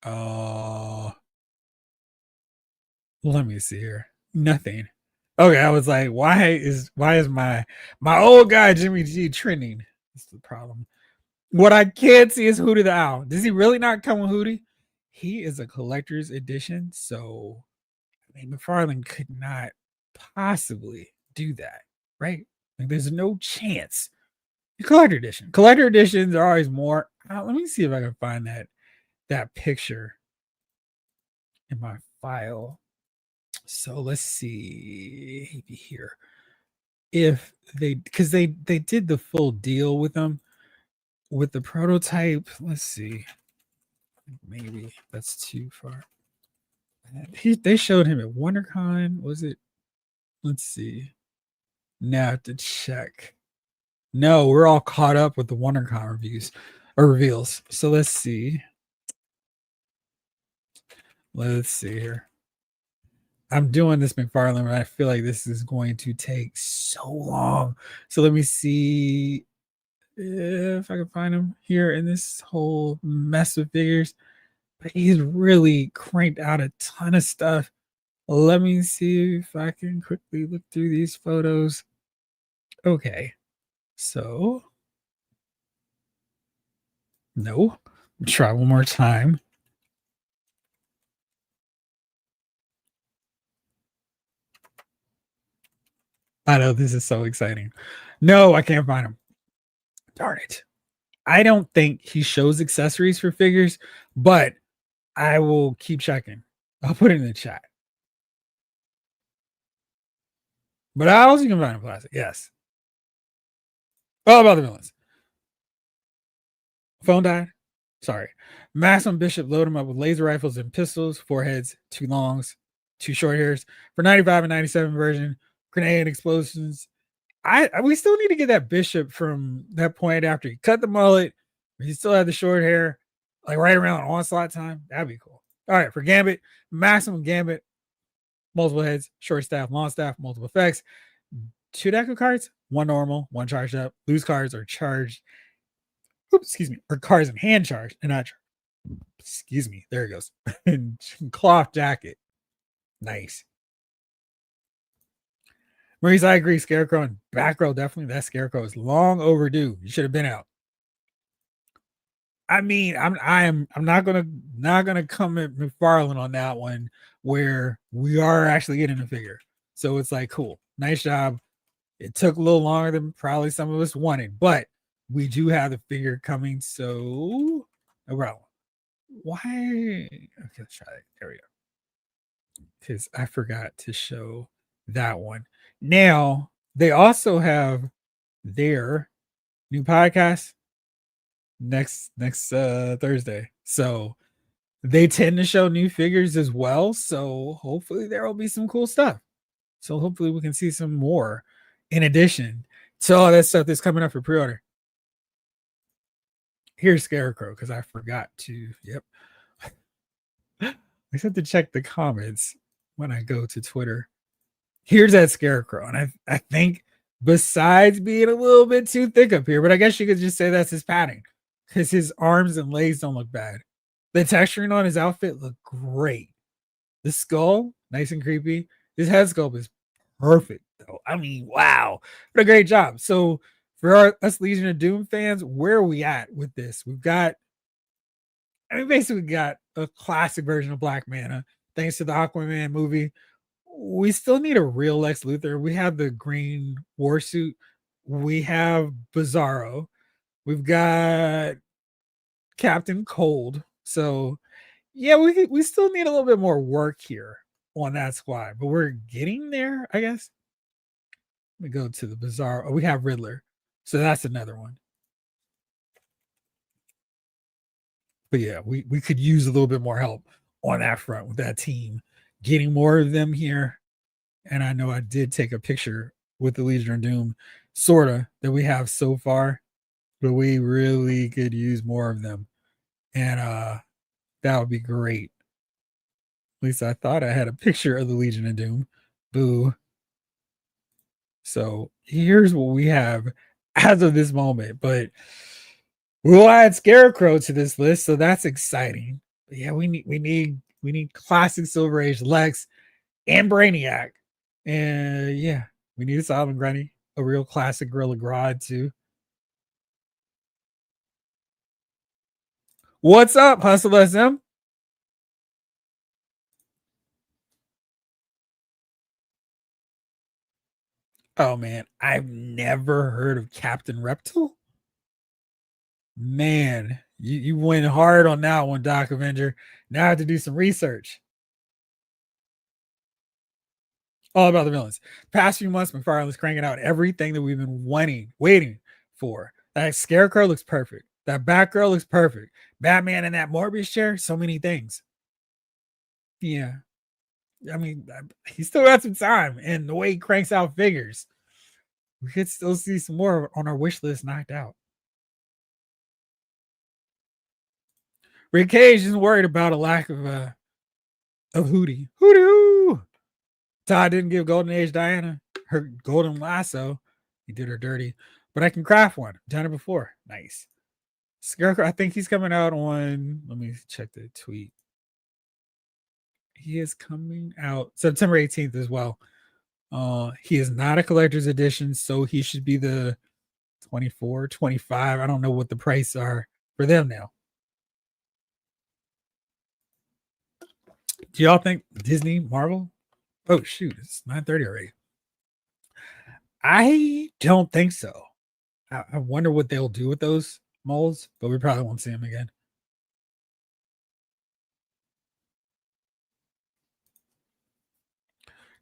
Speaker 1: Oh, let me see here. Nothing. Okay, I was like, why is my old guy Jimmy G trending? That's the problem. What I can't see is Hootie the Owl. Does he really not come with Hootie? He is a collector's edition, so I mean, McFarlane could not possibly do that, right? Like, there's no chance. Collector edition. Collector editions are always more. Let me see if I can find that picture in my file. So let's see maybe here if because they did the full deal with them with the prototype. Let's see, maybe that's too far. They showed him at WonderCon. Was it? Let's see. Now I have to check. No, we're all caught up with the WonderCon reviews or reveals. So let's see. Let's see here. I'm doing this McFarlane, but I feel like this is going to take so long. So let me see if I can find him here in this whole mess of figures. But he's really cranked out a ton of stuff. Let me see if I can quickly look through these photos. Okay. So, no. Try one more time. I know this is so exciting. No, I can't find him. Darn it. I don't think he shows accessories for figures, but I will keep checking. I'll put it in the chat. But I also can find him plastic. Yes. All about the villains. Phone died. Sorry. Maximum Bishop load him up with laser rifles and pistols, 4 heads, 2 longs, 2 short hairs for 95 and 97 version. Grenade explosions. We still need to get that Bishop from that point after he cut the mullet. He still had the short hair, like right around onslaught time. That'd be cool. All right, for Gambit, maximum Gambit, multiple heads, short staff, long staff, multiple effects. 2 deck of cards, 1 normal, 1 charged up. Loose cards are charged. Oops, excuse me, or cards in hand charged and not. Excuse me. There it goes. Cloth jacket. Nice. Maurice, I agree. Scarecrow and Batgirl, definitely. That Scarecrow is long overdue. You should have been out. I mean, I'm not gonna come at McFarlane on that one where we are actually getting a figure. So it's like, cool, nice job. It took a little longer than probably some of us wanted, but we do have the figure coming. So no problem. Why? Okay, let's try it. There we go. Because I forgot to show that one. Now they also have their new podcast next Thursday. So they tend to show new figures as well. So hopefully there will be some cool stuff. So hopefully we can see some more in addition to all that stuff that's coming up for pre-order. Here's Scarecrow because I forgot to. Yep. I have to check the comments when I go to Twitter. Here's that Scarecrow. And I think besides being a little bit too thick up here, but I guess you could just say that's his padding because his arms and legs don't look bad. The texturing on his outfit look great. The skull, nice and creepy. His head sculpt is perfect, though. I mean, wow. What a great job. So for us Legion of Doom fans, where are we at with this? Basically got a classic version of Black Manta, thanks to the Aquaman movie. We still need a real Lex Luthor. We have the green war suit. We have Bizarro. We've got Captain Cold. So yeah, we still need a little bit more work here on that squad, but we're getting there, I guess. Let me go to the Bizarro. Oh, we have Riddler. So that's another one. But yeah, we could use a little bit more help on that front with that team, getting more of them here. And I know I did take a picture with the Legion of Doom, sorta, that we have so far, but we really could use more of them. And that would be great. At least I thought I had a picture of the Legion of Doom. Boo. So here's what we have as of this moment, but we'll add Scarecrow to this list, so that's exciting. But yeah, we need classic Silver Age Lex and Brainiac. And yeah, we need a Solomon Grundy, a real classic Gorilla Grodd too. What's up, Hustle SM? Oh man, I've never heard of Captain Reptile. Man, you went hard on that one, Doc Avenger. Now I have to do some research. All about the villains. Past few months, McFarlane was cranking out everything that we've been waiting for. That Scarecrow looks perfect. That Batgirl looks perfect. Batman in that Morbius chair, so many things. Yeah. I mean, he still got some time, and the way he cranks out figures. We could still see some more on our wish list knocked out. Rick Cage is worried about a lack of Hootie. Hootie. Todd didn't give Golden Age Diana her golden lasso. He did her dirty. But I can craft one. Done it before. Nice. Scarecrow, I think he's coming out on, let me check the tweet. He is coming out September 18th as well. He is not a collector's edition, so he should be the 24, 25. I don't know what the price are for them now. Do y'all think Disney, Marvel? Oh, shoot. It's 9:30 already. I don't think so. I wonder what they'll do with those molds, but we probably won't see them again.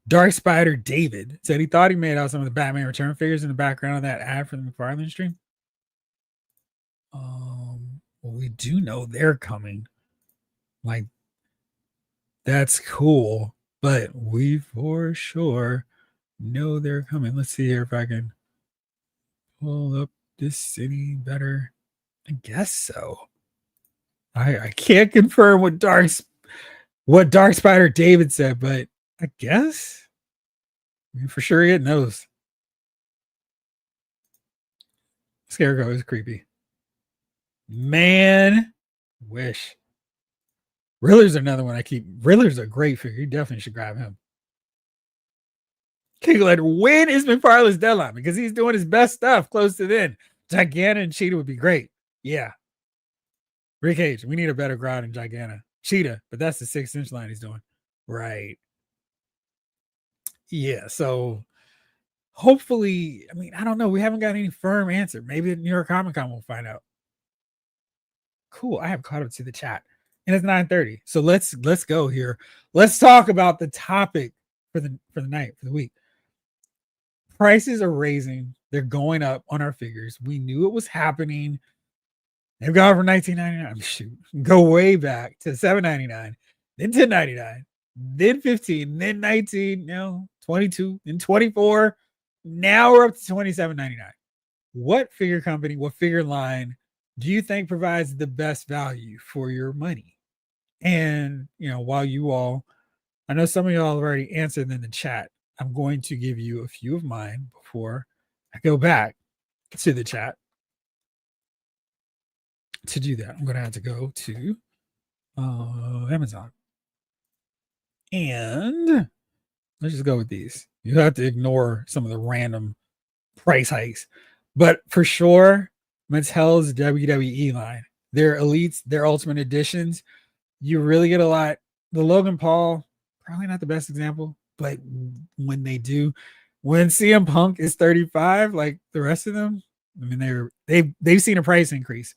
Speaker 1: Dark Spider David said he thought he made out some of the Batman Return figures in the background of that ad for the McFarlane stream. Well, we do know they're coming. Like, that's cool, but we for sure know they're coming. Let's see here if I can pull up this city better. I guess so. I can't confirm what Dark Spider David said, but I guess for sure it knows. Scarecrow is creepy. Man, wish. Riddler's another one I keep. Riddler's a great figure. You definitely should grab him. King Letter, when is McFarlane's deadline? Because he's doing his best stuff close to then. Giganta and Cheetah would be great. Yeah. Rick Cage, we need a better ground in Giganta. Cheetah, but that's the 6-inch line he's doing. Right. Yeah, so hopefully, I mean, I don't know. We haven't got any firm answer. Maybe at New York Comic Con we'll find out. Cool. I have caught up to the chat. And it's 9:30. So let's go here. Let's talk about the topic for the night, for the week. Prices are raising. They're going up on our figures. We knew it was happening. They've gone from $19.99. Shoot, go way back to $7.99, then $10.99, then $15, then $19, now $22, then $24. Now we're up to $27.99. What figure company, what figure line do you think provides the best value for your money? And, while you all, I know some of y'all have already answered in the chat, I'm going to give you a few of mine before I go back to the chat. To do that, I'm going to have to go to Amazon. And let's just go with these. You have to ignore some of the random price hikes. But for sure, Mattel's WWE line, their elites, their ultimate editions, you really get a lot. The Logan Paul, probably not the best example, but when they do, when CM Punk is 35, like the rest of them, I mean, they've seen a price increase.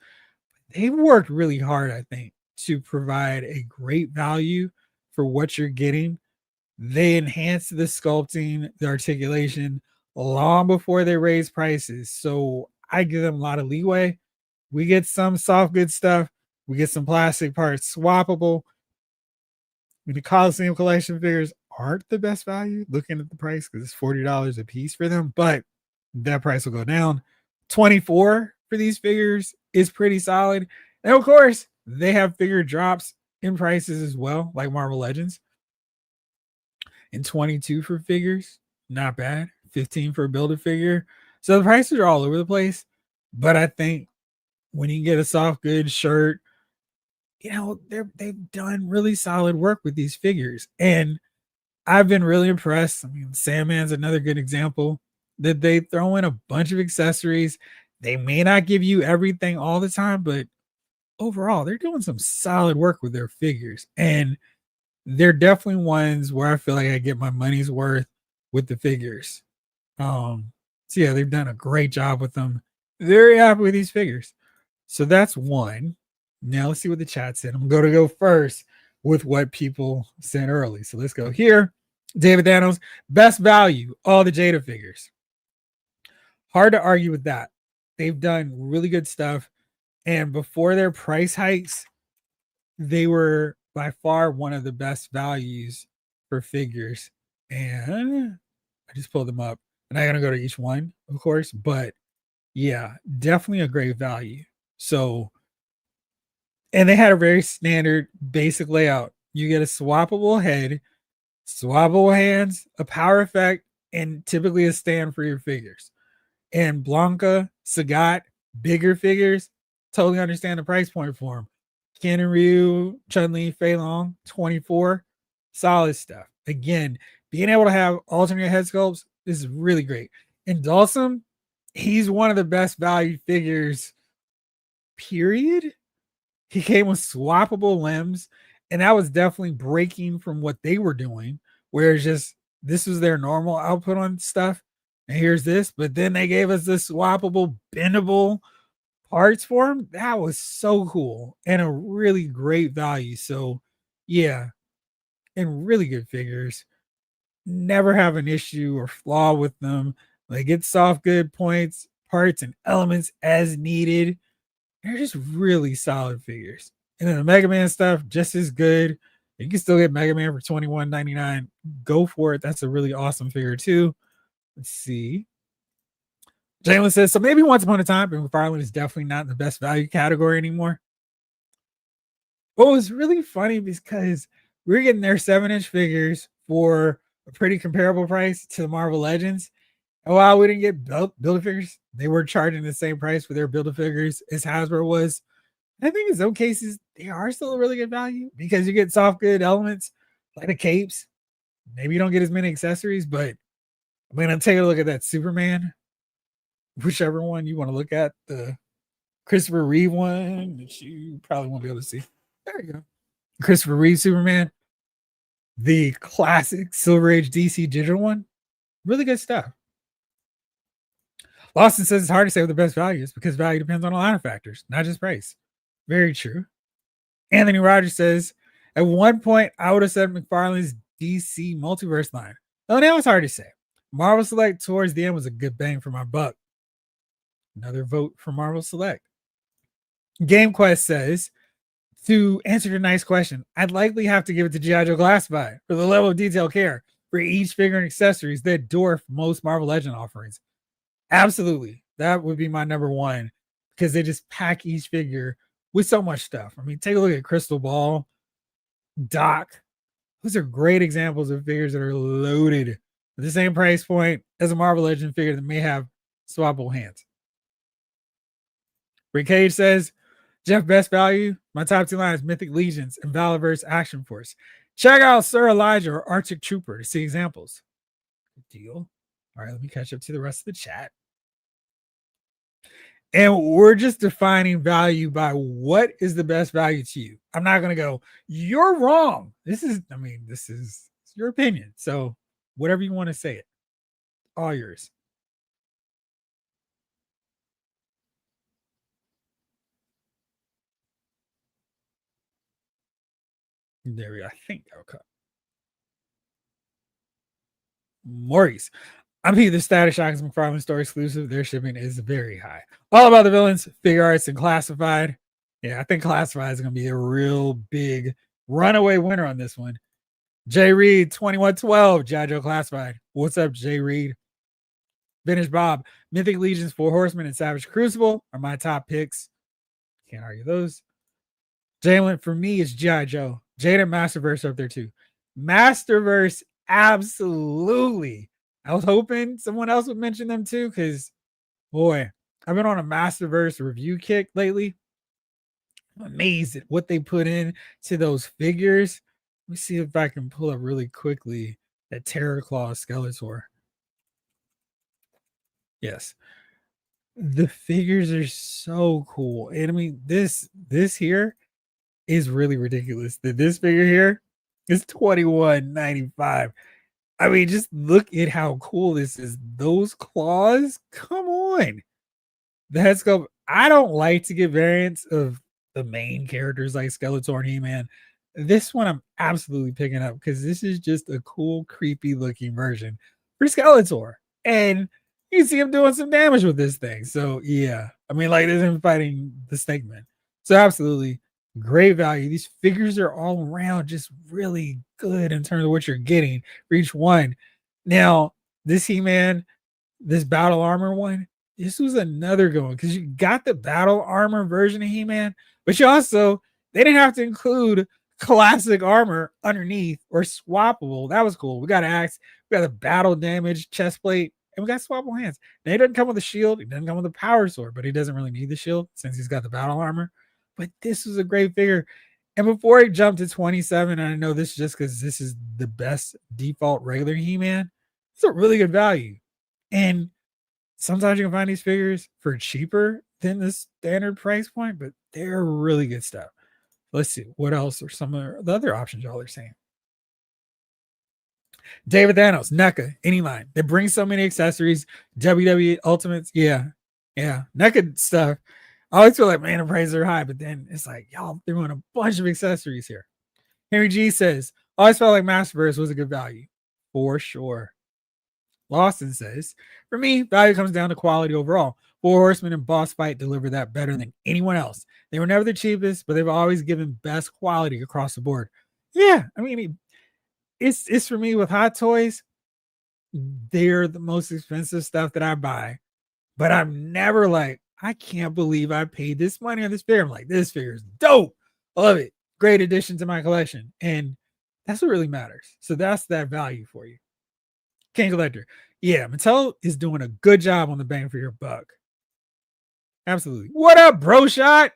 Speaker 1: They've worked really hard, I think, to provide a great value for what you're getting. They enhance the sculpting, the articulation long before they raise prices. So I give them a lot of leeway. We get some soft good stuff. We get some plastic parts swappable. The Coliseum collection figures aren't the best value looking at the price because it's $40 a piece for them, but that price will go down. $24 for these figures is pretty solid. And of course, they have figure drops in prices as well, like Marvel Legends. And $22 for figures, not bad. $15 for a builder figure. So the prices are all over the place. But I think when you get a soft goods shirt, they've done really solid work with these figures. And I've been really impressed. I mean, Sandman's another good example that they throw in a bunch of accessories. They may not give you everything all the time, but overall, they're doing some solid work with their figures. And they're definitely ones where I feel like I get my money's worth with the figures. So yeah, they've done a great job with them. Very happy with these figures. So that's one. Now let's see what the chat said. I'm going to go first with what people said early. So let's go here. David Danos, best value, all the Jada figures. Hard to argue with that. They've done really good stuff. And before their price hikes, they were by far one of the best values for figures. And I just pulled them up. I'm not gonna go to each one, of course, but yeah, definitely a great value. So, and they had a very standard basic layout. You get a swappable head, swappable hands, a power effect, and typically a stand for your figures. And Blanca, Sagat, bigger figures, totally understand the price point for them. Ken and Ryu, Chun Li, Fei Long, 24, solid stuff. Again, being able to have alternate head sculpts is really great. And Dawson, he's one of the best value figures, period. He came with swappable limbs, and that was definitely breaking from what they were doing, where it's just this was their normal output on stuff. And here's this, but then they gave us this swappable, bendable parts for him. That was so cool and a really great value. So, yeah, and really good figures. Never have an issue or flaw with them. They get soft good points, parts, and elements as needed. They're just really solid figures. And then the Mega Man stuff, just as good. You can still get Mega Man for $21.99. Go for it. That's a really awesome figure, too. Let's see. Jalen says, so maybe once upon a time, but McFarlane is definitely not in the best value category anymore. Well, it's really funny because we're getting their 7-inch figures for a pretty comparable price to the Marvel Legends. And while we didn't get Build-A-Figures, they were charging the same price for their Build-A-Figures as Hasbro was. I think in some cases, they are still a really good value because you get soft good elements like the capes. Maybe you don't get as many accessories, but I'm going to take a look at that Superman, whichever one you want to look at, the Christopher Reeve one that you probably won't be able to see. There you go. Christopher Reeve Superman, the classic Silver Age DC digital one. Really good stuff. Lawson says it's hard to say what the best value is because value depends on a lot of factors, not just price. Very true. Anthony Rogers says, at one point, I would have said McFarlane's DC multiverse line. Oh, now it's hard to say. Marvel Select towards the end was a good bang for my buck. Another vote for Marvel Select. Game Quest says, to answer your nice question, I'd likely have to give it to G.I. Joe Classified for the level of detail care for each figure and accessories that dwarf most Marvel Legend offerings. Absolutely. That would be my number one because they just pack each figure with so much stuff. I mean, take a look at Crystal Ball, Doc. Those are great examples of figures that are loaded at the same price point as a Marvel Legend figure that may have swappable hands. Rick Cage says, Jeff, best value. My top two lines, Mythic Legions and Valiverse Action Force. Check out Sir Elijah or Arctic Trooper to see examples. Good deal. All right, let me catch up to the rest of the chat. And we're just defining value by what is the best value to you. I'm not going to go, you're wrong. This is your opinion. So whatever you want to say it, all yours. There we go. I think that'll come. Maurice. I'm Pete, the Static Shocks McFarlane Store exclusive. Their shipping is very high. All about the villains, figure arts, and classified. Yeah, I think classified is going to be a real big runaway winner on this one. Jay Reed, 2112, G.I. Joe Classified. What's up, Jay Reed? Vintage Bob, Mythic Legions, Four Horsemen, and Savage Crucible are my top picks. Can't argue those. Jalen, for me, it's G.I. Joe. Jada and Masterverse are up there too. Masterverse, absolutely. I was hoping someone else would mention them too, because boy, I've been on a Masterverse review kick lately. I'm amazed at what they put in to those figures. Let me see if I can pull up really quickly that Terror Claw Skeletor. Yes. The figures are so cool. And I mean, this here is really ridiculous. This figure here is $21.95. I mean, just look at how cool this is. Those claws, come on. The head sculpt. I don't like to get variants of the main characters like Skeletor and He-Man. This one I'm absolutely picking up because this is just a cool, creepy looking version for Skeletor. And you see him doing some damage with this thing. So yeah, I mean, like this him fighting the Snake Man. So absolutely great value. These figures are all around just really good in terms of what you're getting for each one. Now, this He-Man, this battle armor one, this was another good one because you got the battle armor version of He-Man, but you also, they didn't have to include classic armor underneath or swappable. That was cool. We got axe, we got a battle damage chest plate, and we got swappable hands. Now, he doesn't come with a shield, he doesn't come with a power sword, but he doesn't really need the shield since he's got the battle armor. But this was a great figure. And before he jumped to 27, and I know this just because this is the best default regular He-Man, it's a really good value. And sometimes you can find these figures for cheaper than the standard price point, but they're really good stuff. Let's see what else are some of the other options y'all are saying. David Thanos, NECA, any line. They bring so many accessories. WWE Ultimates, yeah. NECA stuff. I always feel like, man, the prices are high, but then it's like, y'all throwing a bunch of accessories here. Henry G says, always felt like Masterverse was a good value. For sure. Lawson says, for me, value comes down to quality overall. Four Horsemen and Boss Fight deliver that better than anyone else. They were never the cheapest, but they've always given best quality across the board. Yeah, I mean, it's for me with Hot Toys. They're the most expensive stuff that I buy, but I'm never like, I can't believe I paid this money on this figure. I'm like, this figure is dope. I love it. Great addition to my collection. And that's what really matters. So that's that value for you. King Collector. Yeah, Mattel is doing a good job on the bang for your buck. Absolutely. What up, bro shot?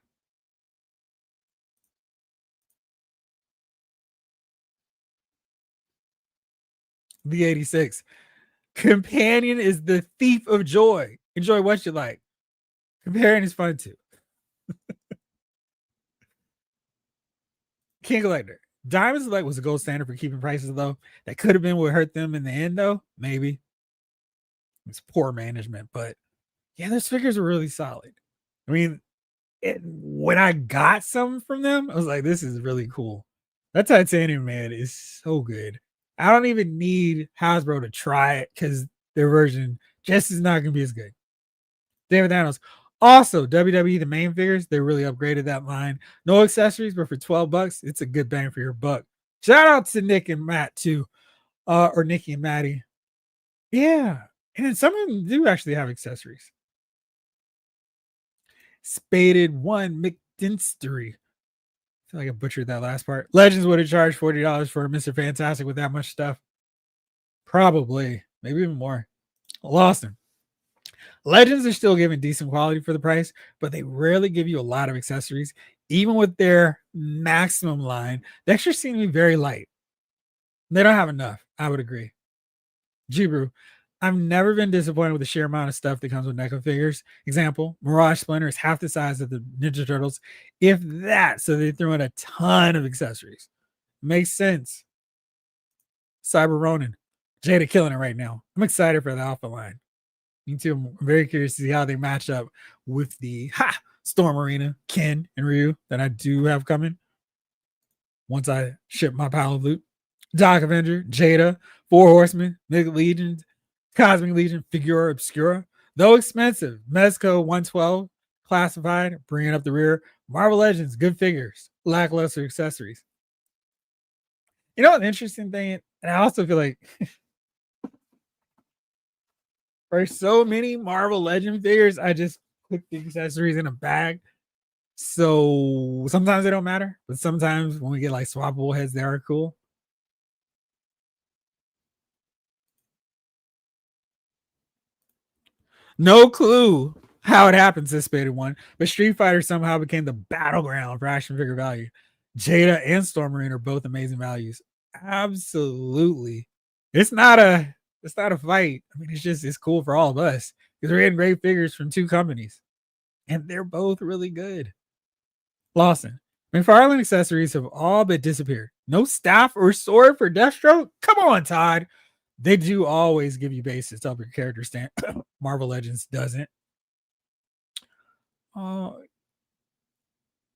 Speaker 1: The 86. Companion is the thief of joy. Enjoy what you like. Companion is fun too. King Collector. Diamond Select was a gold standard for keeping prices low. That could have been what hurt them in the end, though. Maybe. It's poor management, but yeah, those figures are really solid. I mean, when I got some from them, I was like, this is really cool. That Titanium Man is so good. I don't even need Hasbro to try it because their version just is not going to be as good. David Thanos. Also, WWE, the main figures, they really upgraded that line. No accessories, but for $12, it's a good bang for your buck. Shout out to Nick and Matt, too. Or Nikki and Maddie. Yeah. And then some of them do actually have accessories. Spaded one McDinstery. I feel like I butchered that last part. Legends would have charged $40 for Mr. Fantastic with that much stuff. Probably. Maybe even more. Lawson. Legends are still giving decent quality for the price, but they rarely give you a lot of accessories. Even with their maximum line, the extras seem to be very light. They don't have enough. I would agree. Jibru. I've never been disappointed with the sheer amount of stuff that comes with NECA figures. Example, Mirage Splinter is half the size of the Ninja Turtles, if that. So they threw in a ton of accessories. Makes sense. Cyber Ronin. Jada killing it right now. I'm excited for the Alpha line. Me too. I'm very curious to see how they match up with the Storm Arena, Ken, and Ryu that I do have coming once I ship my pile of loot. Dark Avenger, Jada, Four Horsemen, Mythic Legion, Cosmic Legion, Figura Obscura. Though expensive, Mezco 112, classified, bringing up the rear. Marvel Legends, good figures, lackluster accessories. You know, an interesting thing, and I also feel like for so many Marvel Legend figures, I just put the accessories in a bag. So sometimes they don't matter, but sometimes when we get like swappable heads, they are cool. No clue how it happened, anticipated one, but Street Fighter somehow became the battleground for action figure value. Jada and Storm Marine are both amazing values. Absolutely. It's not a fight. I mean, it's cool for all of us because we're getting great figures from two companies. And they're both really good. Lawson. McFarlane accessories have all but disappeared. No staff or sword for Deathstroke? Come on, Todd. They do always give you bases to help your character stand. Marvel Legends doesn't.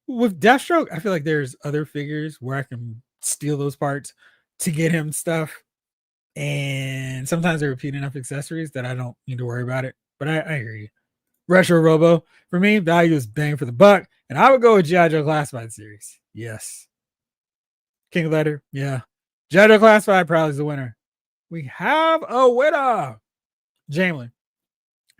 Speaker 1: With Deathstroke, I feel like there's other figures where I can steal those parts to get him stuff. And sometimes they repeat enough accessories that I don't need to worry about it. But I hear you. Retro Robo, for me, value is bang for the buck. And I would go with G.I. Joe Classified series. Yes. King Letter, yeah. G.I. Joe Classified probably is the winner. We have a winner. Jamelin.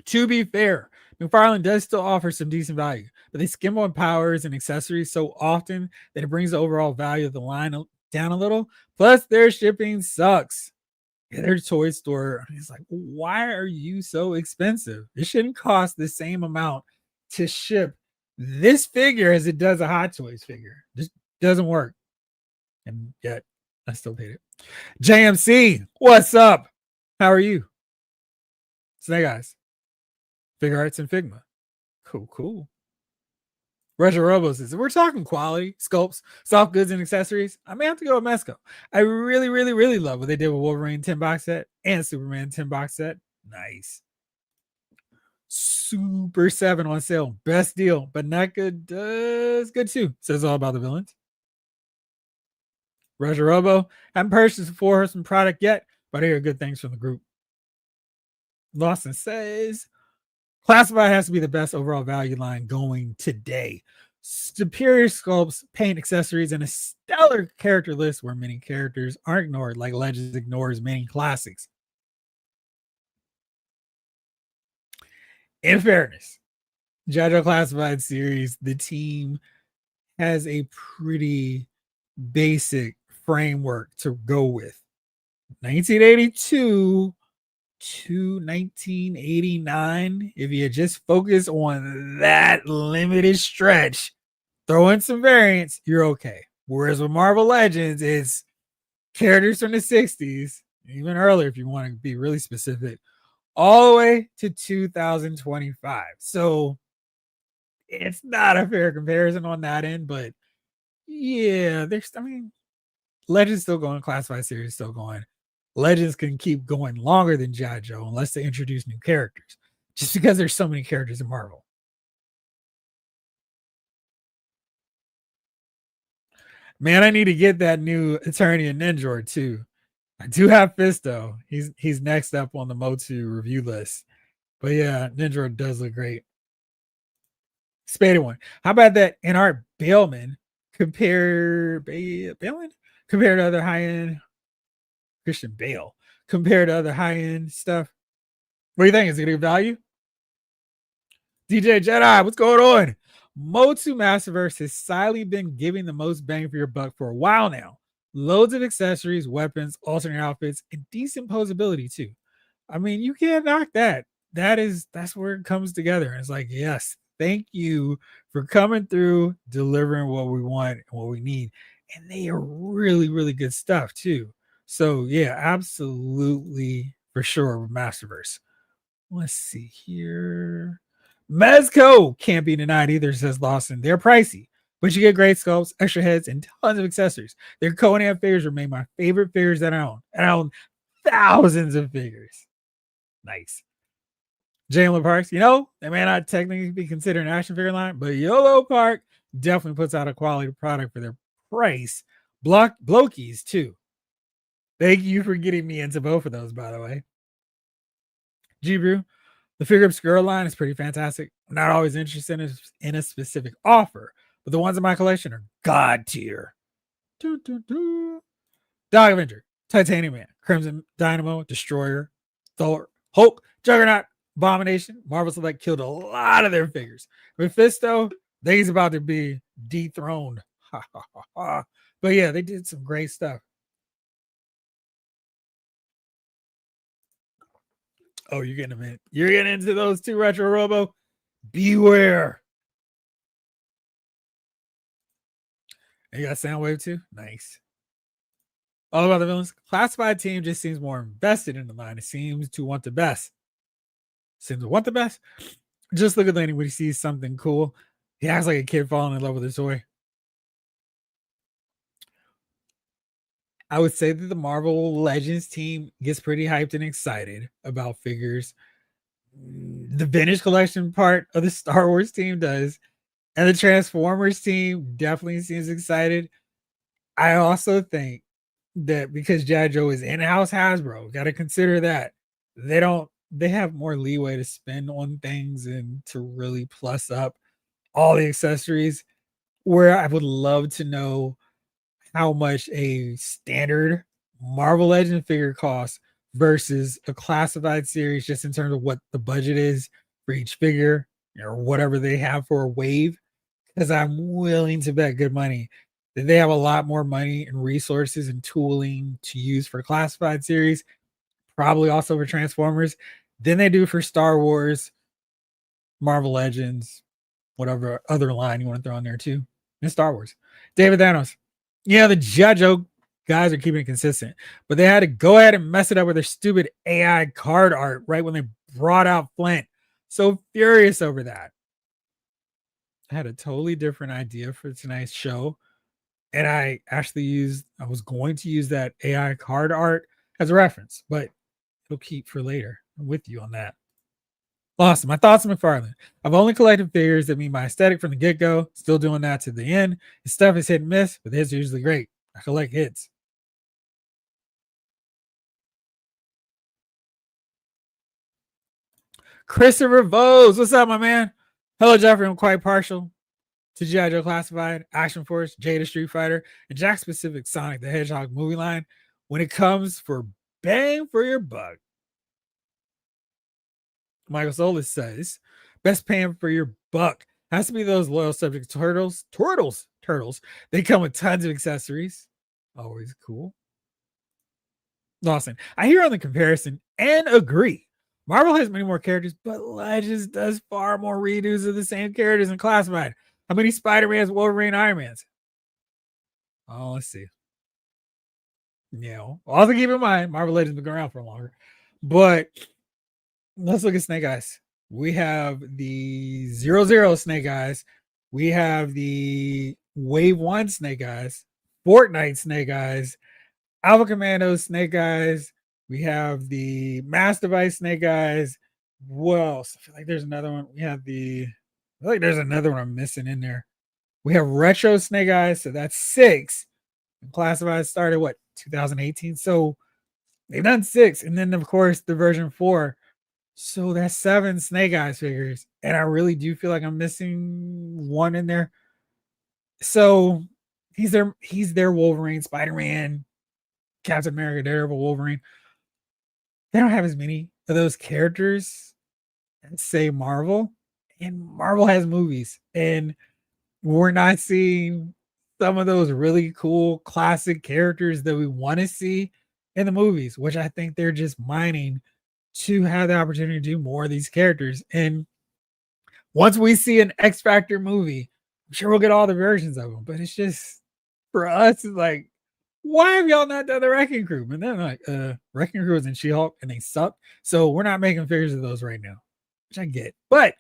Speaker 1: To be fair, McFarlane does still offer some decent value, but they skim on powers and accessories so often that it brings the overall value of the line down a little. Plus, their shipping sucks. Yeah, their toy store is like, why are you so expensive? It shouldn't cost the same amount to ship this figure as it does a Hot Toys figure. Just doesn't work. And yet, I still hate it. JMC, what's up? How are you? Snake Eyes, Figure Arts and Figma. Cool. Retro Robo says, we're talking quality, sculpts, soft goods, and accessories. I may have to go with Mesco. I really love what they did with Wolverine 10 box set and Superman 10 box set. Nice. Super 7 on sale. Best deal, but not good. Does good too. Says all about the villains. Retro Robo, haven't purchased a 4 Horseman product yet, but I hear good things from the group. Lawson says, Classified has to be the best overall value line going today. Superior sculpts, paint, accessories, and a stellar character list where many characters aren't ignored, like Legends ignores many classics. In fairness, JoJo Classified series, the team has a pretty basic framework to go with. 1982 to 1989, if you just focus on that limited stretch, throw in some variants, you're okay. Whereas with Marvel Legends, it's characters from the 60s, even earlier if you want to be really specific, all the way to 2025. So it's not a fair comparison on that end, but yeah, Legends still going, Classified series still going. Legends can keep going longer than G.I. Joe unless they introduce new characters, just because there's so many characters in Marvel. Man, I need to get that new Attorney and Ninja too. I do have Fisto. He's next up on the Motu review list. But yeah, Ninja does look great. Spaded one. How about that Art Bailman compared to other high-end Christian Bale compared to other high-end stuff? What do you think? Is it good value? DJ Jedi, what's going on? Motu Masterverse has silently been giving the most bang for your buck for a while now. Loads of accessories, weapons, alternate outfits, and decent posability too. I mean, you can't knock that. That's where it comes together. And it's like, yes, thank you for coming through, delivering what we want and what we need. And they are really good stuff too. So yeah, absolutely for sure with Masterverse. Let's see here. Mezco can't be denied either, says Lawson. They're pricey, but you get great sculpts, extra heads, and tons of accessories. Their Conan figures remain my favorite figures that I own. And I own thousands of figures. Nice. Jalen Parks, they may not technically be considered an action figure line, but YOLO Park definitely puts out a quality product for their price. Blokies, too. Thank you for getting me into both of those, by the way. G-Brew, the Figure Obscura line is pretty fantastic. I'm not always interested in a specific offer, but the ones in my collection are god tier. Dog Avenger, Titanium Man, Crimson Dynamo, Destroyer, Thor, Hulk, Juggernaut, Abomination. Marvel Select killed a lot of their figures. Mephisto, he's about to be dethroned. But yeah, they did some great stuff. Oh, you're getting them in. You're getting into those two, Retro Robo. Beware. And you got Soundwave too? Nice. All about the villains. Classified team just seems more invested in the line. It seems to want the best. Just look at Lenny when he sees something cool. He acts like a kid falling in love with his toy. I would say that the Marvel Legends team gets pretty hyped and excited about figures. The vintage collection part of the Star Wars team does. And the Transformers team definitely seems excited. I also think that because G.I. Joe is in-house Hasbro, got to consider that. They have more leeway to spend on things and to really plus up all the accessories, where I would love to know how much a standard Marvel Legend figure costs versus a classified series, just in terms of what the budget is for each figure or whatever they have for a wave. Because I'm willing to bet good money that they have a lot more money and resources and tooling to use for classified series, probably also for Transformers, than they do for Star Wars, Marvel Legends, whatever other line you want to throw in there too, and Star Wars. David Thanos. Yeah, the Joe guys are keeping it consistent, but they had to go ahead and mess it up with their stupid AI card art right when they brought out Flint. So furious over that. I had a totally different idea for tonight's show, and I was going to use that AI card art as a reference, but it'll keep for later. I'm with you on that. Awesome. My thoughts on McFarlane. I've only collected figures that meet my aesthetic from the get go. Still doing that to the end. His stuff is hit and miss, but hits are usually great. I collect hits. Christopher Vose. What's up, my man? Hello, Jeffrey. I'm quite partial to G.I. Joe Classified, Action Force, Jada Street Fighter, and Jack Specific Sonic the Hedgehog movie line when it comes for bang for your buck. Michael Solis says, best paying for your buck has to be those loyal subject turtles. They come with tons of accessories. Always cool. Lawson, I hear on the comparison and agree. Marvel has many more characters, but Legends does far more redos of the same characters in Classified. How many Spider-Mans, Wolverine, Iron Mans? Oh, let's see. Yeah. Also keep in mind, Marvel Legends been around for longer. But let's look at Snake Eyes. We have the 00 Snake Eyes. We have the Wave 1 Snake Eyes, Fortnite Snake Eyes, Alpha Commando Snake Eyes. We have the Mass Device Snake Eyes. What else? I feel like there's another one. I feel like there's another one I'm missing in there. We have Retro Snake Eyes, so that's 6. And Classified started 2018. So they've done 6, and then of course the version 4. So that's 7 Snake Eyes figures, and I really do feel like I'm missing one in there. So he's their Wolverine, Spider-Man, Captain America, Daredevil, Wolverine. They don't have as many of those characters as say Marvel, and Marvel has movies, and we're not seeing some of those really cool classic characters that we want to see in the movies, which I think they're just mining to have the opportunity to do more of these characters. And once we see an X Factor movie, I'm sure we'll get all the versions of them. But it's just for us, it's like, why have y'all not done the Wrecking Crew? And then like, Wrecking Crew was in She-Hulk and they sucked. So we're not making figures of those right now, which I get. But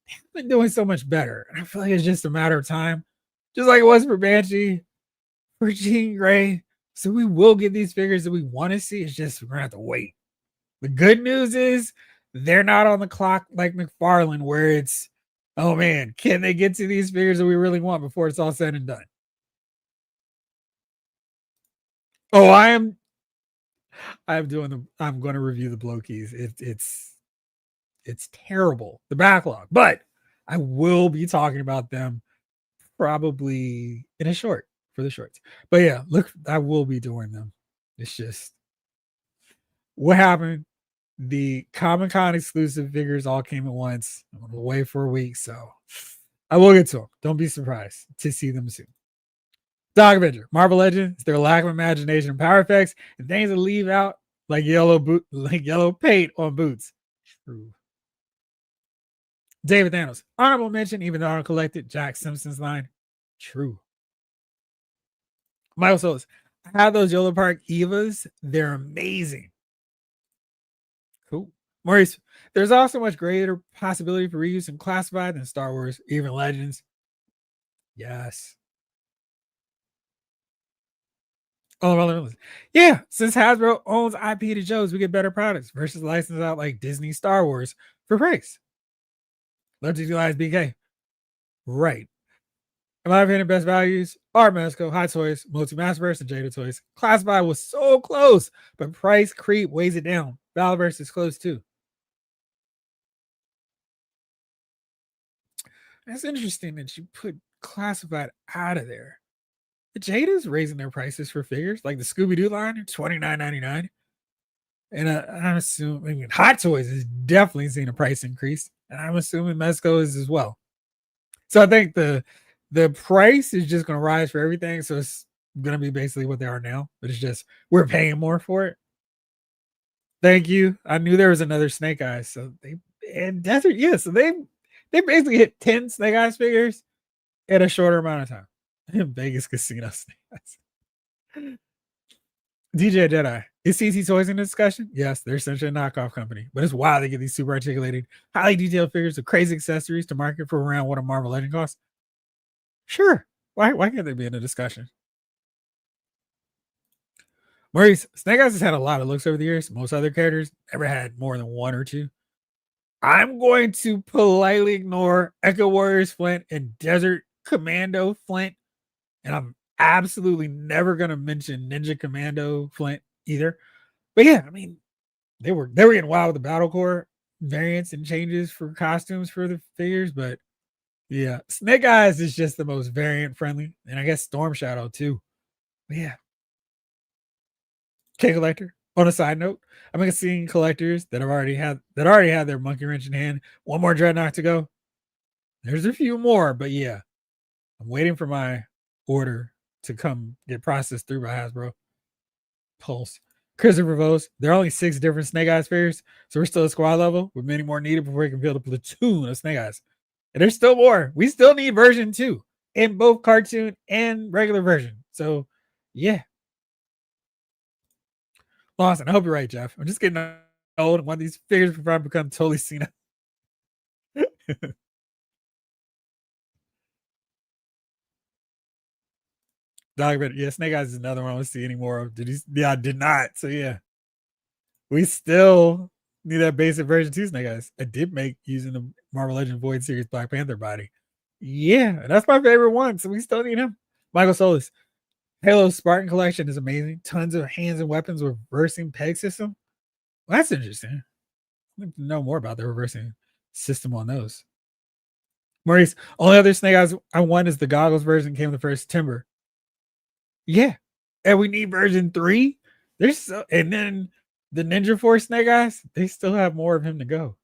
Speaker 1: they've been doing so much better. And I feel like it's just a matter of time. Just like it was for Banshee, for Jean Grey. So we will get these figures that we want to see. It's just we're gonna have to wait. The good news is they're not on the clock like McFarlane, where it's, oh man, can they get to these figures that we really want before it's all said and done? Oh, I'm going to review the blow keys. It's terrible, the backlog, but I will be talking about them probably in a short for the shorts. But yeah, look, I will be doing them. It's just what happened. The Comic-Con exclusive figures all came at once. I'm away for a week, so I will get to them. Don't be surprised to see them soon. Dog Avenger, Marvel Legends, their lack of imagination and power effects, and things that leave out like yellow paint on boots. True. David Thanos, honorable mention, even though I don't collect it. Jack Simpson's line. True. Michael Solis, I have those Yellow Park Evas. They're amazing. Cool. Maurice, there's also much greater possibility for reuse in Classified than Star Wars, even Legends. Yes. Oh, yeah. Since Hasbro owns IP to Joe's, we get better products versus license out like Disney Star Wars for price. Let's utilize BK. Right. In my opinion, best values are Mesco, Hot Toys, Multi Massverse, and Jada Toys. Classified was so close, but price creep weighs it down. Valverse is close too. That's interesting that you put Classified out of there. The Jada's raising their prices for figures, like the Scooby Doo line, $29.99. And I'm assuming Hot Toys is definitely seen a price increase, and I'm assuming Mezco is as well. So I think the price is just going to rise for everything. So it's going to be basically what they are now, but it's just we're paying more for it. Thank you. I knew there was another Snake Eyes. So they and Desert, yeah. So they basically hit 10 Snake Eyes figures in a shorter amount of time. Vegas Casino Snake Eyes. DJ Jedi. Is CT Toys in the discussion? Yes, they're essentially a knockoff company, but it's wild they get these super articulated, highly detailed figures with crazy accessories to market for around what a Marvel Legend costs. Sure. Why can't they be in a discussion? Maurice, Snake Eyes has had a lot of looks over the years. Most other characters never had more than one or two. I'm going to politely ignore Echo Warriors Flint and Desert Commando Flint, and I'm absolutely never going to mention Ninja Commando Flint either. But yeah, I mean, they were getting wild with the Battle Core variants and changes for costumes for the figures, but yeah, Snake Eyes is just the most variant friendly, and I guess Storm Shadow too. But yeah, K Collector. On a side note, I'm seeing collectors that already had their monkey wrench in hand. One more Dreadnought to go. There's a few more, but yeah, I'm waiting for my order to come get processed through by Hasbro. Pulse. Crimson Revos. There are only 6 different Snake Eyes figures, so we're still at squad level with many more needed before we can build a platoon of Snake Eyes. And there's still more. We still need version 2 in both cartoon and regular version. So yeah. Lawson, I hope you're right, Jeff. I'm just getting old and want these figures before I become totally Cena. Document. Yeah, Snake Eyes is another one I don't see anymore of. Yeah, I did not. So yeah. We still need that basic version 2 Snake Eyes. I did make using the Marvel Legend Void Series Black Panther body. Yeah, that's my favorite one. So we still need him. Michael Solis. Halo Spartan collection is amazing. Tons of hands and weapons with reversing peg system. Well, that's interesting. I need to know more about the reversing system on those. Maurice, only other Snake Eyes I want is the goggles version came the first Timber. Yeah. And we need version 3. And then the Ninja Force Snake Eyes, they still have more of him to go.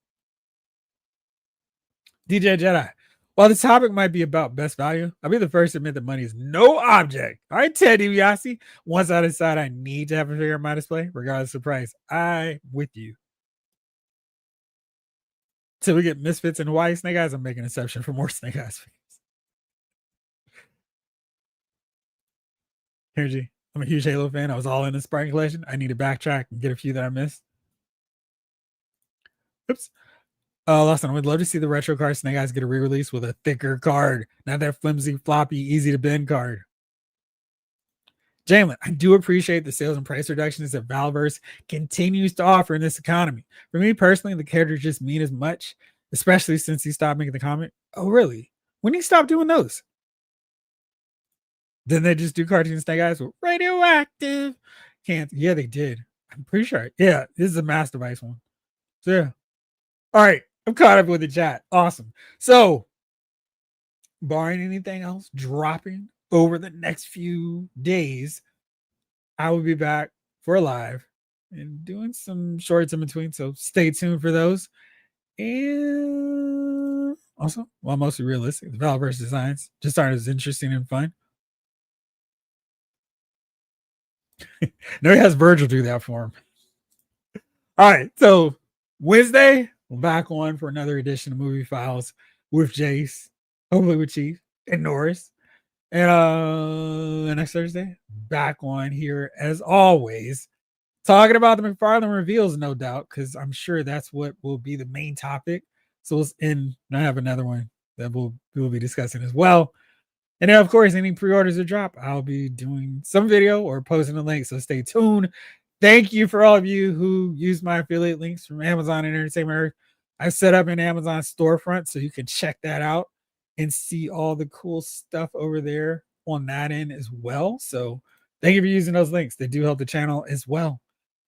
Speaker 1: DJ Jedi. While the topic might be about best value, I'll be the first to admit that money is no object. All right, Ted DiBiase. Once I decide I need to have a figure on my display, regardless of price, I'm with you. Till we get Misfits and Hawaii Snake Eyes, I'm making an exception for more Snake Eyes figures. Energy. I'm a huge Halo fan. I was all in the Spartan collection. I need to backtrack and get a few that I missed. Oops. Lawson, I would love to see the retro card Snake Eyes get a re-release with a thicker card, not that flimsy, floppy, easy to bend card. Jalen, I do appreciate the sales and price reductions that Valverse continues to offer in this economy. For me personally, the characters just mean as much, especially since he stopped making the comment. Oh, really? When he stopped doing those? Then they just do cartoon Snake Eyes with radioactive. Can't. Yeah, they did. I'm pretty sure. Yeah, this is a Master Vice one. So yeah. All right. I'm caught up with the chat. Awesome. So, barring anything else dropping over the next few days, I will be back for a live and doing some shorts in between. So stay tuned for those. And also, well, mostly realistic. The Valverse designs just aren't as interesting and fun. No, he has Virgil do that for him. All right. So Wednesday, we're back on for another edition of Movie Files with Jace, hopefully with Chief and Norris. And next Thursday, back on here as always, talking about the McFarlane reveals, no doubt, because I'm sure that's what will be the main topic. So and I have another one that we'll be discussing as well. And then, of course, any pre-orders that drop, I'll be doing some video or posting a link. So stay tuned. Thank you for all of you who use my affiliate links from Amazon and Entertainment Earth. I set up an Amazon storefront, so you can check that out and see all the cool stuff over there on that end as well. So thank you for using those links. They do help the channel as well.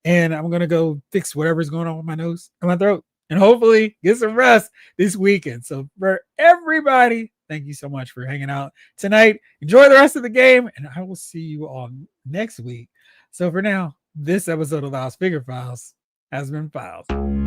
Speaker 1: And I'm going to go fix whatever's going on with my nose and my throat and hopefully get some rest this weekend. So for everybody, thank you so much for hanging out tonight. Enjoy the rest of the game, and I will see you all next week. So for now, this episode of Lost Figure Files has been filed.